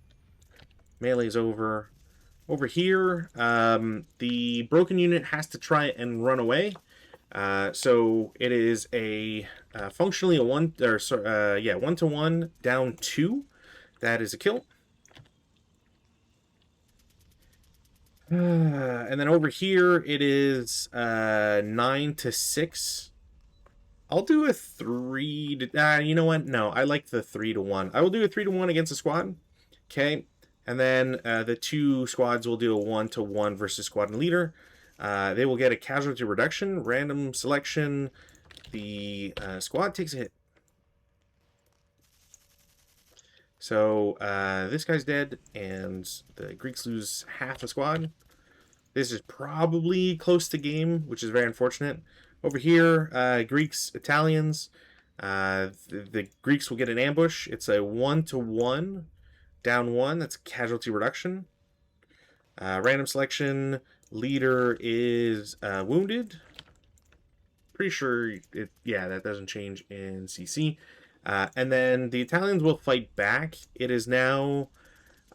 Melee's over. Over here, the broken unit has to try and run away. So it is a functionally a 1 to 1 down 2. That is a kill. And then over here it is 9 to 6. I'll do a 3 to you know what? No, I like the 3 to 1. I will do a 3 to 1 against a squad. Okay. And then the 2 squads will do a 1 to 1 versus squad and leader. They will get a casualty reduction, random selection. The squad takes a hit. So this guy's dead, and the Greeks lose half a squad. This is probably close to game, which is very unfortunate. Over here, Greeks, Italians. The Greeks will get an ambush. It's a 1-to-1, down 1. That's casualty reduction. Random selection. Leader is wounded. Pretty sure it. Yeah, that doesn't change in CC. And then the Italians will fight back. It is now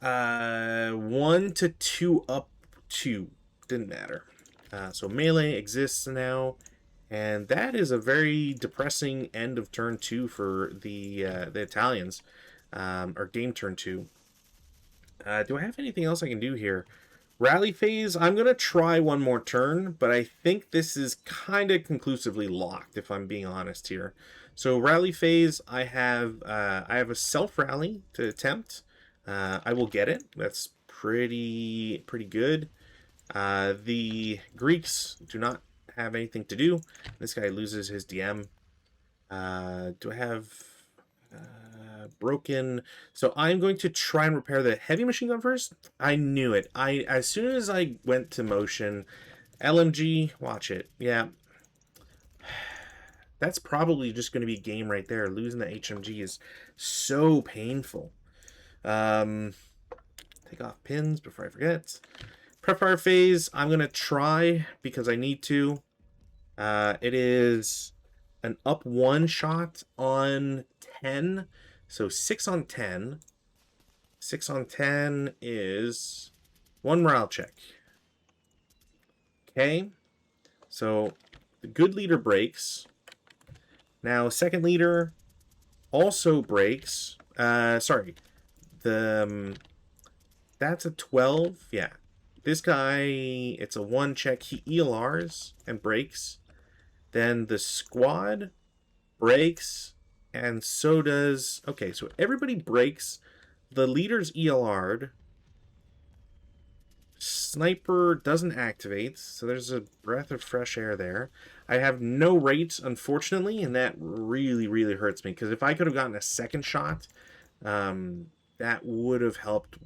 1-to-2 up 2. Didn't matter. So melee exists now, and that is a very depressing end of turn 2 for the Italians, or game turn 2. Do I have anything else I can do here? Rally phase, I'm going to try one more turn, but I think this is kind of conclusively locked, if I'm being honest here. So rally phase, I have a self-rally to attempt. I will get it. That's pretty good. The Greeks do not have anything to do. This guy loses his DM. Do I have broken? So I'm going to try and repair the heavy machine gun first. I knew it. As soon as I went to motion, LMG, watch it. Yeah. That's probably just going to be game right there. Losing the HMG is so painful. Take off pins before I forget. Prep fire phase, I'm going to try because I need to. It is an up 1 shot on 10. So 6 on 10. 6 on 10 is 1 morale check. Okay. So the good leader breaks. Now second leader also breaks. Sorry. That's a 12. Yeah. This guy, it's a 1 check. He ELRs and breaks. Then the squad breaks, and so does... Okay, so everybody breaks. The leader's ELR'd. Sniper doesn't activate, so there's a breath of fresh air there. I have no rates, unfortunately, and that really hurts me, because if I could have gotten a second shot, that would have helped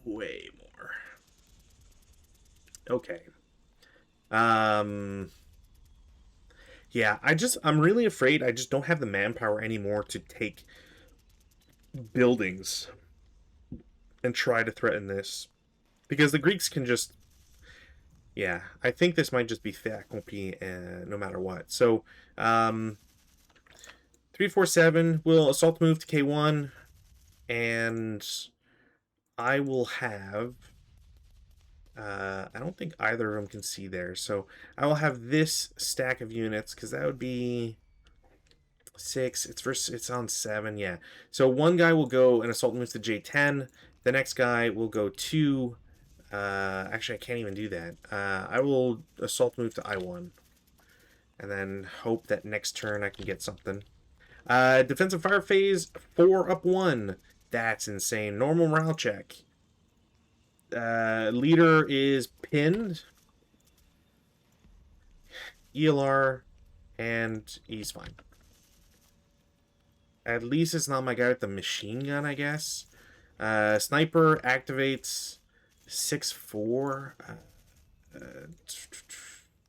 way more. Okay. Yeah, I'm really afraid I just don't have the manpower anymore to take buildings and try to threaten this. Because the Greeks can just... Yeah, I think this might just be fait accompli no matter what. So, 347 will assault move to K1, and I will have... I don't think either of them can see there. So I will have this stack of units, because that would be 6. It's on 7, yeah. So one guy will go and assault moves to J10. The next guy will go to... actually, I can't even do that. I will assault move to I1. And then hope that next turn I can get something. Defensive fire phase, 4 up 1. That's insane. Normal morale check. Leader is pinned. ELR, and he's fine. At least it's not my guy with the machine gun, I guess. Sniper activates 6-4.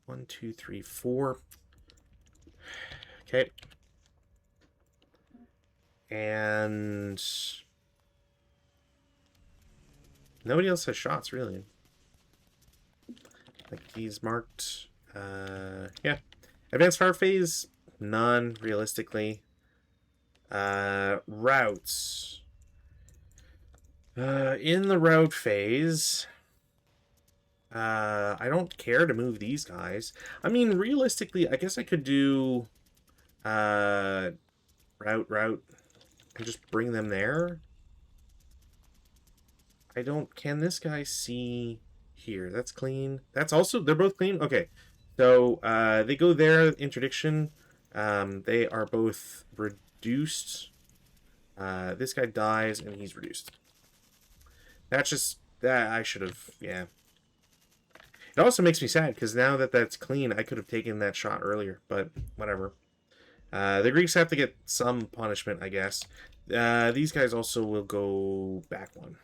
1, 2, 3, 4. Okay. And nobody else has shots, really. Like these marked. Yeah. Advanced fire phase, none, realistically. Routes. In the route phase, I don't care to move these guys. I mean, realistically, I guess I could do route, and just bring them there. I don't... Can this guy see here? That's clean. That's also... They're both clean? Okay. So, they go there, interdiction. They are both reduced. This guy dies, and he's reduced. That's just... That I should have... Yeah. It also makes me sad, because now that that's clean, I could have taken that shot earlier. But, whatever. The Greeks have to get some punishment, I guess. These guys also will go back 1.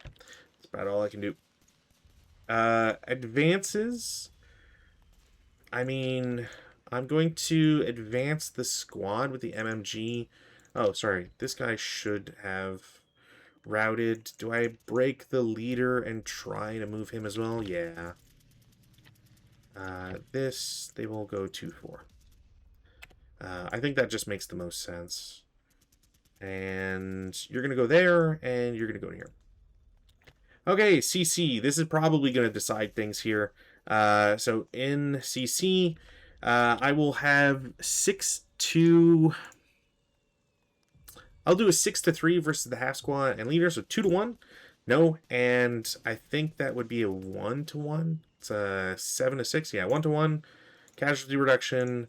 That's about all I can do. Advances. I mean, I'm going to advance the squad with the MMG. Oh, sorry. This guy should have routed. Do I break the leader and try to move him as well? Yeah. This, they will go 2-4. I think that just makes the most sense. And you're going to go there, and you're going to go here. Okay, CC. This is probably going to decide things here. So in CC, I will have 6-2. I'll do a 6-3 versus the half squad and leader, so 2-1. No, and I think that would be a 1-1. It's a 7-6. Yeah, 1-1. Casualty reduction.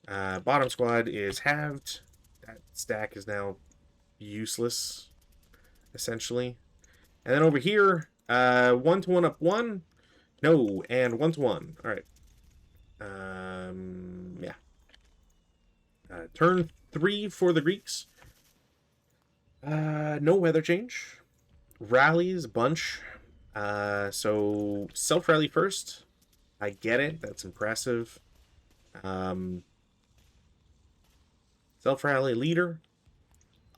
Bottom squad is halved. That stack is now useless, essentially. And then over here, 1-1 up 1. No, and 1-1. All right. Yeah. Turn 3 for the Greeks. No weather change. Rallies, bunch. So self-rally first. I get it. That's impressive. Self-rally leader.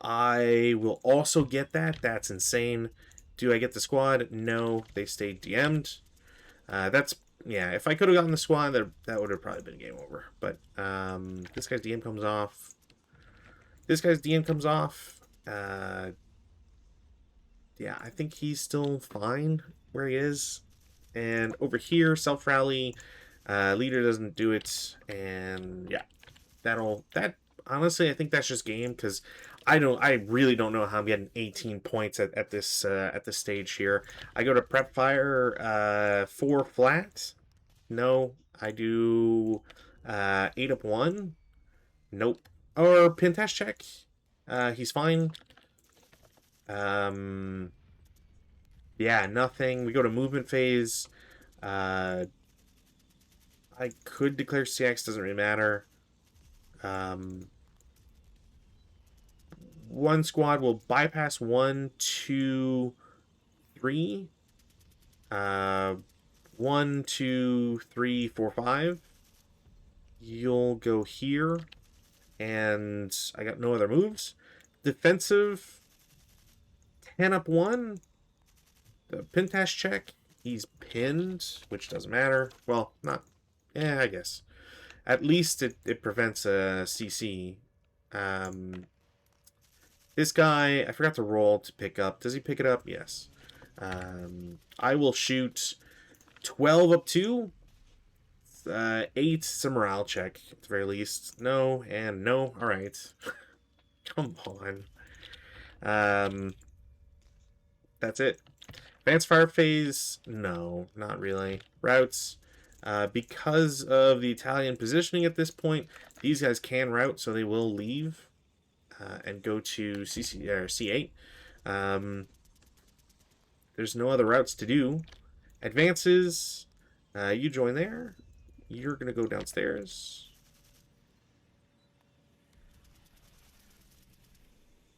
I will also get that. That's insane. Do I get the squad? No. They stayed DM'd. That's... Yeah, if I could have gotten the squad, that would have probably been game over. But this guy's DM comes off. This guy's DM comes off. Yeah, I think he's still fine where he is. And over here, self-rally, leader doesn't do it. And yeah, that honestly, I think that's just game, because I really don't know how I'm getting 18 points at this stage here. I go to prep fire 4 flat. No, I do 8 up 1. Nope. Or pin test check. He's fine. Yeah, nothing. We go to movement phase. I could declare CX, doesn't really matter. One squad will bypass 1, 2, 3. 1, 2, 3, 4, 5. You'll go here. And I got no other moves. Defensive, 10 up 1. The pin test check. He's pinned, which doesn't matter. Well, not... Yeah, I guess. At least it prevents a CC. This guy, I forgot to roll to pick up. Does he pick it up? Yes. I will shoot 12 up 2. 8, it's a morale check, at the very least. No, and no. Alright. Come on. That's it. Advanced fire phase? No, not really. Routes. Because of the Italian positioning at this point, these guys can route, so they will leave and go to CC or C8. There's no other routes to do. Advances. You join there. You're going to go downstairs.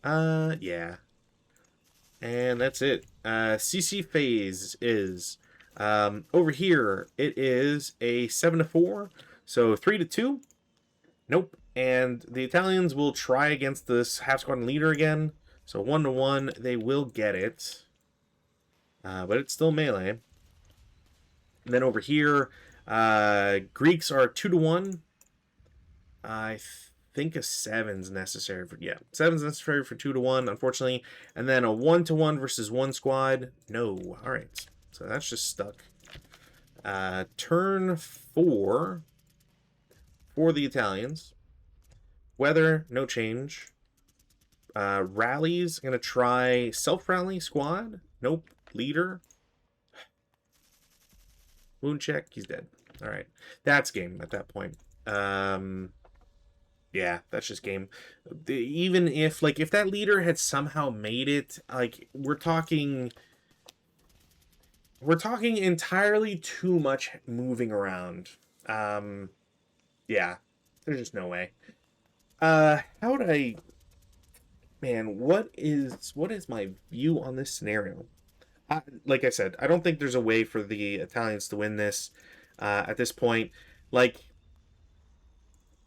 Yeah. And that's it. CC phase is over here. It is a 7-4, so 3-2. Nope. And the Italians will try against this half squad leader again. So 1-1, they will get it. But it's still melee. And then over here, Greeks are 2-1. I think a 7's necessary for 7's necessary for 2-1, unfortunately. And then a 1-1 versus 1 squad. No. All right. So that's just stuck. Turn 4 for the Italians. Weather, no change. Rallies, gonna try self-rally squad. Nope. Leader. Wound check, he's dead. All right. That's game at that point. Yeah, that's just game. Even if, like, if that leader had somehow made it, like, we're talking entirely too much moving around. Yeah, there's just no way. How would I... Man, what is my view on this scenario? Like I said, I don't think there's a way for the Italians to win this at this point. Like,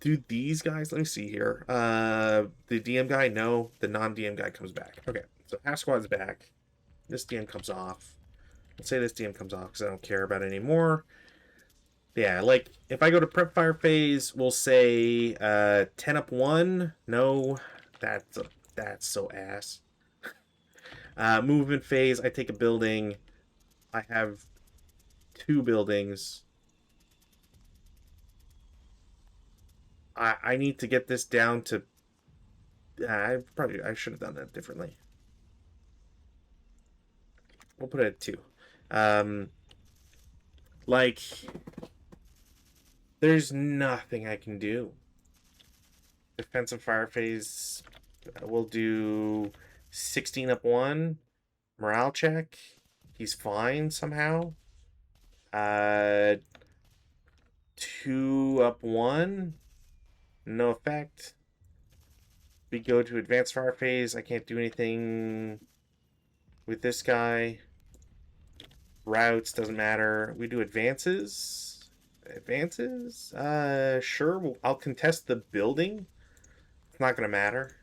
Do these guys, let me see here. The DM guy, no. The non-DM guy comes back. Okay, so half squad's back. This DM comes off. Let's say this DM comes off because I don't care about it anymore. Yeah, like if I go to prep fire phase, we'll say 10 up 1. No, that's so ass. Movement phase, I take a building. I have 2 buildings. I need to get this down to. I should have done that differently. We'll put it at 2. Um, like there's nothing I can do. Defensive fire phase. We'll do 16 up 1. Morale check. He's fine somehow. Uh, 2 up 1. No effect. We go to advanced fire phase. I can't do anything with this guy. Routes doesn't matter. We do advances. Advances? Sure. I'll contest the building. It's not gonna matter.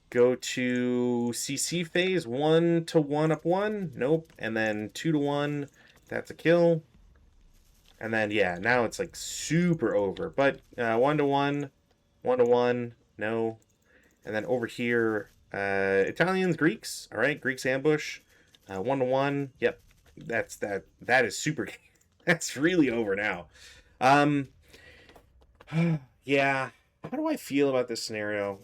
Go to CC phase. 1 to 1 up 1. Nope. And then 2 to 1. That's a kill. And then yeah, now it's like super over. But 1 to 1, 1 to 1. No. And then over here, Italians, Greeks. All right, Greeks ambush. 1 to 1. Yep. That is super. That's really over now. Yeah. How do I feel about this scenario?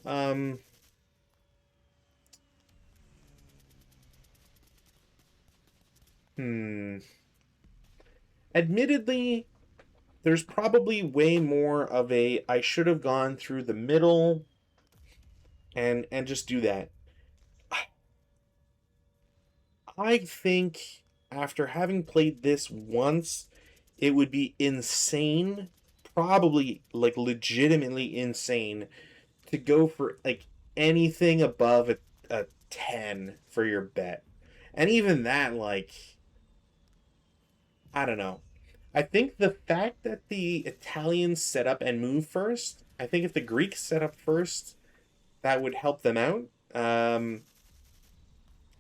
Admittedly, there's probably way more of a I should have gone through the middle and just do that. I think after having played this once, it would be insane, probably like legitimately insane to go for like anything above a 10 for your bet. And even that, like, I don't know. I think the fact that the Italians set up and move first, I think if the Greeks set up first, that would help them out.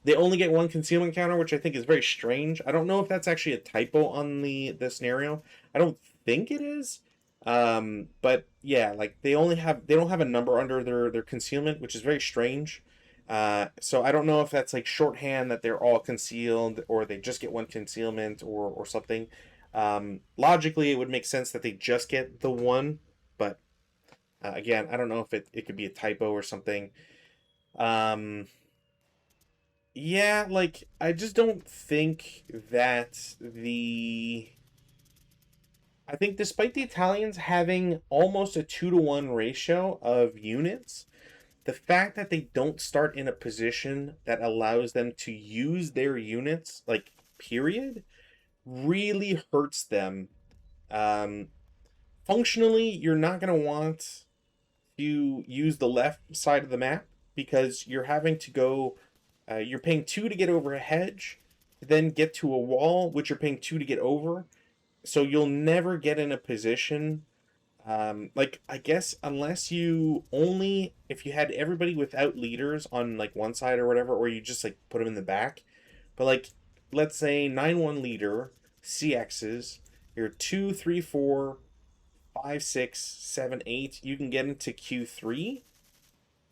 They only get 1 concealment counter, which I think is very strange. I don't know if that's actually a typo on the scenario. I don't think it is. But yeah, like they don't have a number under their concealment, which is very strange. So I don't know if that's like shorthand that they're all concealed or they just get 1 concealment or something. Logically, it would make sense that they just get the 1, but again, I don't know if it could be a typo or something. Yeah, like I just don't think that I think despite the Italians having almost a 2 to 1 ratio of units, the fact that they don't start in a position that allows them to use their units, like period, really hurts them. Um, Functionally, you're not going to want to use the left side of the map because you're having to go. You're paying 2 to get over a hedge, then get to a wall, which you're paying 2 to get over. So you'll never get in a position. Like I guess unless you only if you had everybody without leaders on like one side or whatever, or you just like put them in the back. But like let's say 9-1 leader CXs, you're 2, 3, 4, 5, 6, 7, 8. You can get into Q3,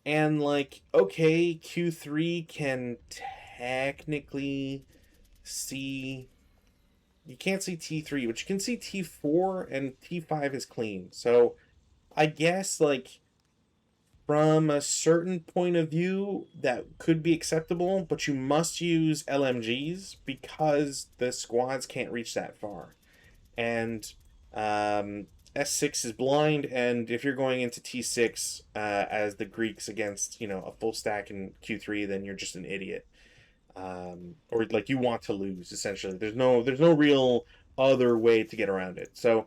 and like okay, Q3 can technically see. You can't see T3, but you can see T4, and T5 is clean. So I guess like from a certain point of view that could be acceptable, but you must use LMGs because the squads can't reach that far. And S6 is blind, and if you're going into T6 as the Greeks against a full stack in Q3, then you're just an idiot. Or like you want to lose essentially. There's no real other way to get around it. So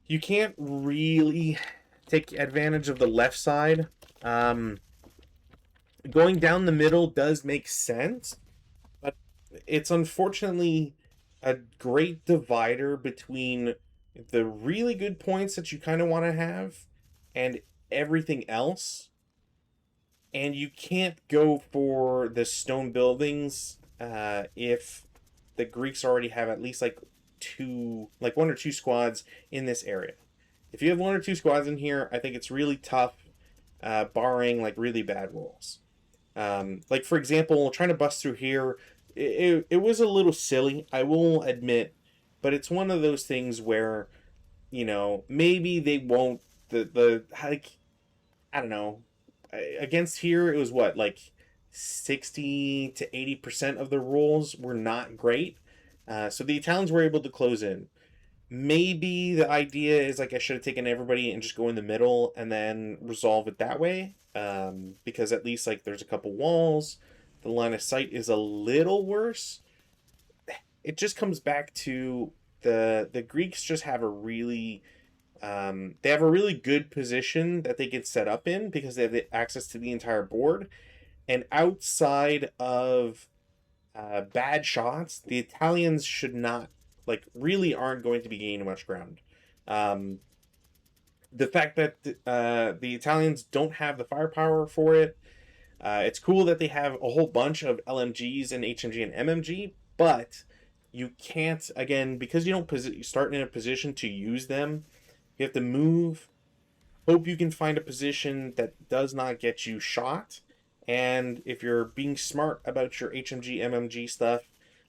you can't really take advantage of the left side. Going down the middle does make sense, but it's unfortunately a great divider between the really good points that you kind of want to have, and everything else. And you can't go for the stone buildings if the Greeks already have at least like one or two squads in this area. If you have one or two squads in here, I think it's really tough, barring like really bad rolls. Like for example, trying to bust through here, it was a little silly, I will admit, but it's one of those things where maybe they won't the like I don't know. Against here, it was what, like 60 to 80% of the rolls were not great. So the Italians were able to close in. Maybe the idea is like I should have taken everybody and just go in the middle and then resolve it that way. Because at least like there's a couple walls. The line of sight is a little worse. It just comes back to the Greeks just have a really they have a really good position that they can set up in because they have the access to the entire board. And outside of bad shots, the Italians should not, like, really aren't going to be gaining much ground. Um, the fact that the Italians don't have the firepower for it, it's cool that they have a whole bunch of LMGs and HMG and MMG, but you can't, again, because you don't start in a position to use them. You have to move, hope you can find a position that does not get you shot. And if you're being smart about your HMG, MMG stuff,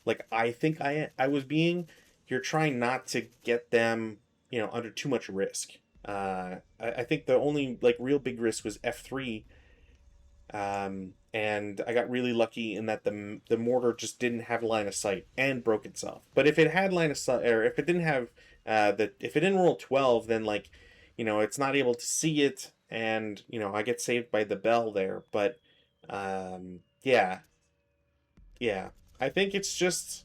like I think I was being, you're trying not to get them, under too much risk. I think the only like real big risk was F3, and I got really lucky in that the mortar just didn't have line of sight and broke itself. But if it had line of sight, or if it didn't have if it didn't roll 12, then like it's not able to see it, and I get saved by the bell there. But yeah, yeah, I think it's just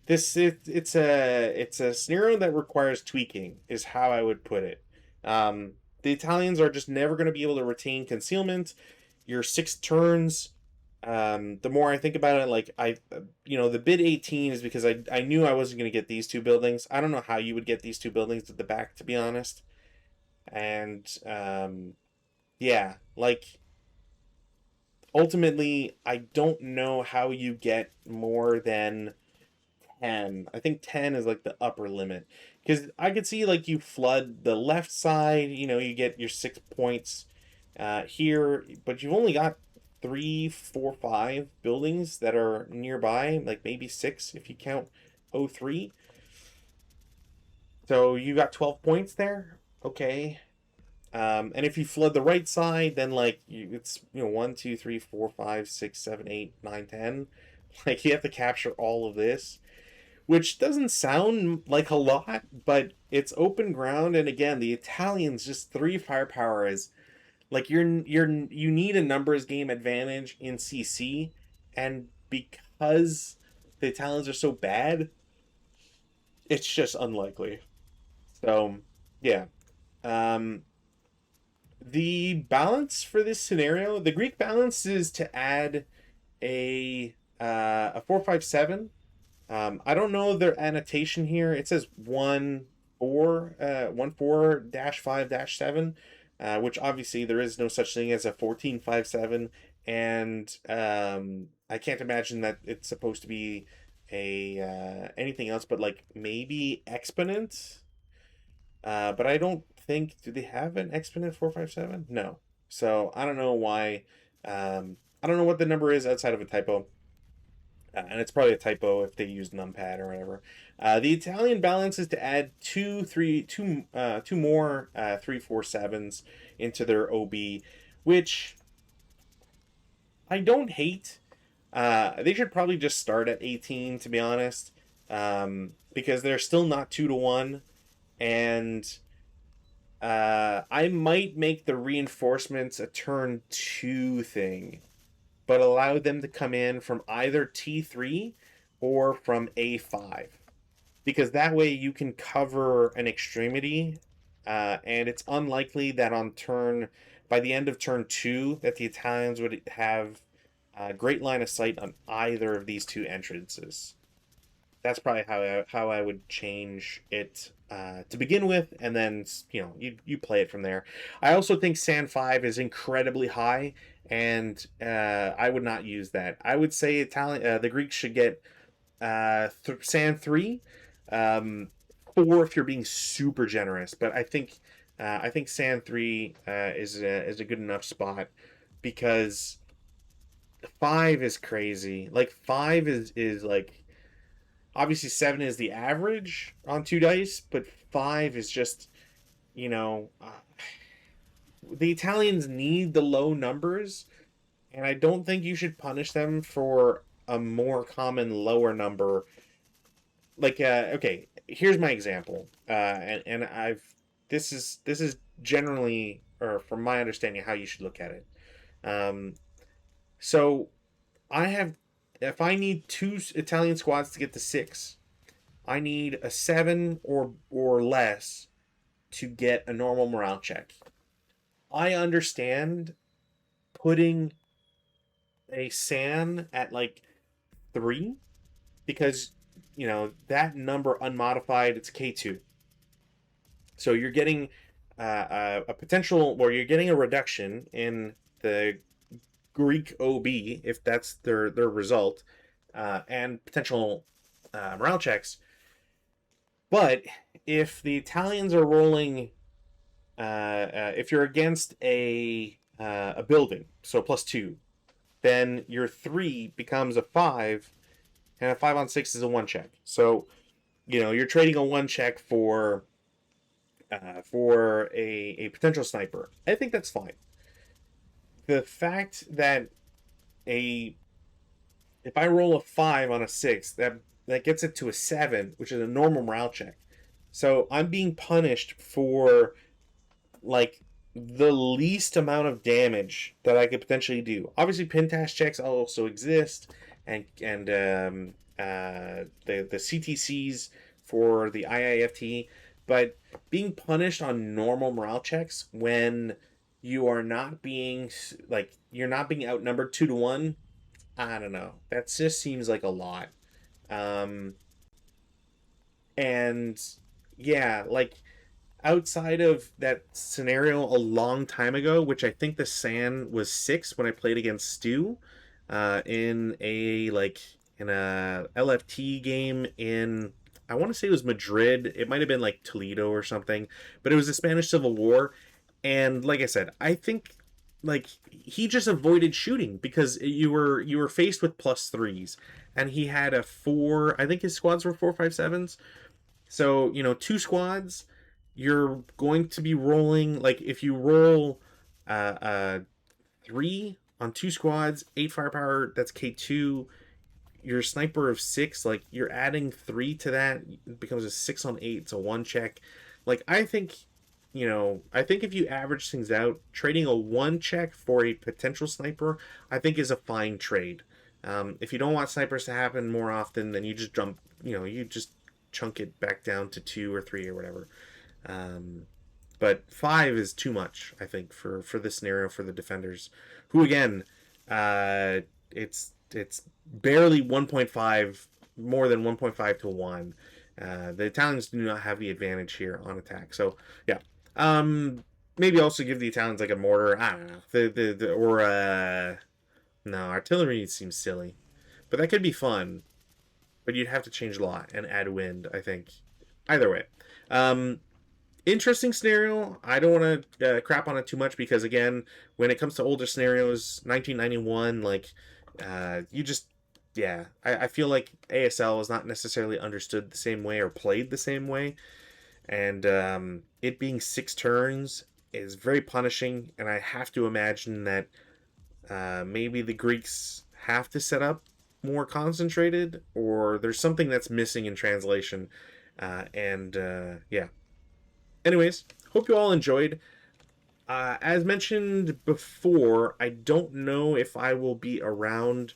it's a scenario that requires tweaking, is how I would put it. The Italians are just never going to be able to retain concealment. Your 6 turns. The more I think about it, like the bid 18 is because I knew I wasn't going to get these two buildings. I don't know how you would get these two buildings at the back, to be honest. And yeah, like ultimately, I don't know how you get more than 10. I think 10 is like the upper limit. Because I could see like you flood the left side, you get your 6 points here, but you've only got 3, 4, 5 buildings that are nearby, like maybe 6 if you count O3. So you got 12 points there. Okay. And if you flood the right side, then like it's 1, 2, 3, 4, 5, 6, 7, 8, 9, 10. Like you have to capture all of this, which doesn't sound like a lot, but it's open ground. And again, the Italians, just 3 firepower is like you need a numbers game advantage in CC, and because the Italians are so bad, it's just unlikely. So yeah. Um, the balance for this scenario, the Greek balance is to add a 457. I don't know their annotation here. It says 14-5-7, which obviously there is no such thing as a 1457, and I can't imagine that it's supposed to be a anything else but like maybe exponent. But I don't think, do they have an exponent 457? No. So I don't know why. I don't know what the number is outside of a typo. And it's probably a typo if they use numpad or whatever. The Italian balance is to add two more 347s into their OB, which I don't hate. They should probably just start at 18, to be honest, because they're still not 2-1, and I might make the reinforcements a turn 2 thing, but allow them to come in from either T3 or from A5. Because that way you can cover an extremity, and it's unlikely that by the end of turn 2, that the Italians would have a great line of sight on either of these two entrances. that's probably how I would change it to begin with, and then you play it from there. I also think Sand 5 is incredibly high, and I would not use that. I would say the Greeks should get Sand 3, um, 4 if you're being super generous, but I think Sand 3 is a good enough spot because 5 is crazy. Like 5 is like obviously 7 is the average on 2 dice, but 5 is just you know the Italians need the low numbers, and I don't think you should punish them for a more common lower number. Like okay, here's my example, and I've this is generally, or from my understanding, how you should look at it. Um, so I have, if I need two Italian squads to get to 6, I need a 7 or less to get a normal morale check. I understand putting a San at like 3 because that number unmodified, it's K2. So you're getting a potential, or you're getting a reduction in the Greek OB if that's their result, and potential morale checks. But if the Italians are rolling, if you're against a building, so +2, then your 3 becomes a 5, and a 5 on 6 is a 1 check. So you're trading a 1 check for a potential sniper. I think that's fine. The fact that a if I roll a 5 on a 6, that gets it to a 7, which is a normal morale check. So I'm being punished for like the least amount of damage that I could potentially do. Obviously, Pintash checks also exist, and the CTCs for the IIFT, but being punished on normal morale checks when you are not being you're not being outnumbered 2 to 1, I don't know. That just seems like a lot. Um, and yeah, like outside of that scenario a long time ago, which I think the San was 6 when I played against Stu, in a LFT game in, I want to say it was Madrid. It might have been like Toledo or something, but it was the Spanish Civil War. And like I said, I think like he just avoided shooting because you were faced with +3s, and he had a 4. I think his squads were 4, 5, 7s. So 2 squads, you're going to be rolling, like if you roll uh, uh 3 on 2 squads, 8 firepower, that's K2. Your sniper of 6, like you're adding 3 to that, it becomes a 6 on 8. It's a 1 check. Like I think if you average things out, trading a 1 check for a potential sniper, I think is a fine trade. If you don't want snipers to happen more often, then you just you just chunk it back down to 2 or 3 or whatever. Um, but 5 is too much, I think, for this scenario for the defenders, who again, it's barely 1.5, more than 1.5 to 1. The Italians do not have the advantage here on attack. So yeah, maybe also give the Italians like a mortar. I don't know, the or no, artillery seems silly, but that could be fun. But you'd have to change a lot and add wind, I think. Either way, um, interesting scenario. I don't want to crap on it too much because again, when it comes to older scenarios, 1991, like you just yeah, I feel like ASL was not necessarily understood the same way or played the same way, and it being 6 turns is very punishing. And I have to imagine that maybe the Greeks have to set up more concentrated, or there's something that's missing in translation. And yeah. Anyways, hope you all enjoyed. As mentioned before, I don't know if I will be around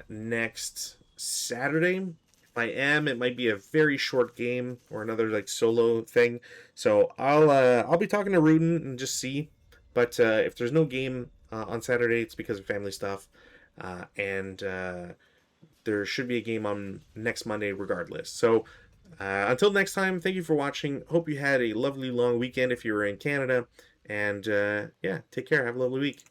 next Saturday. If I am, it might be a very short game or another like solo thing. So I'll be talking to Rudin and just see. But if there's no game on Saturday, it's because of family stuff. And there should be a game on next Monday regardless. So until next time, thank you for watching. Hope you had a lovely long weekend if you were in Canada. And yeah, take care. Have a lovely week.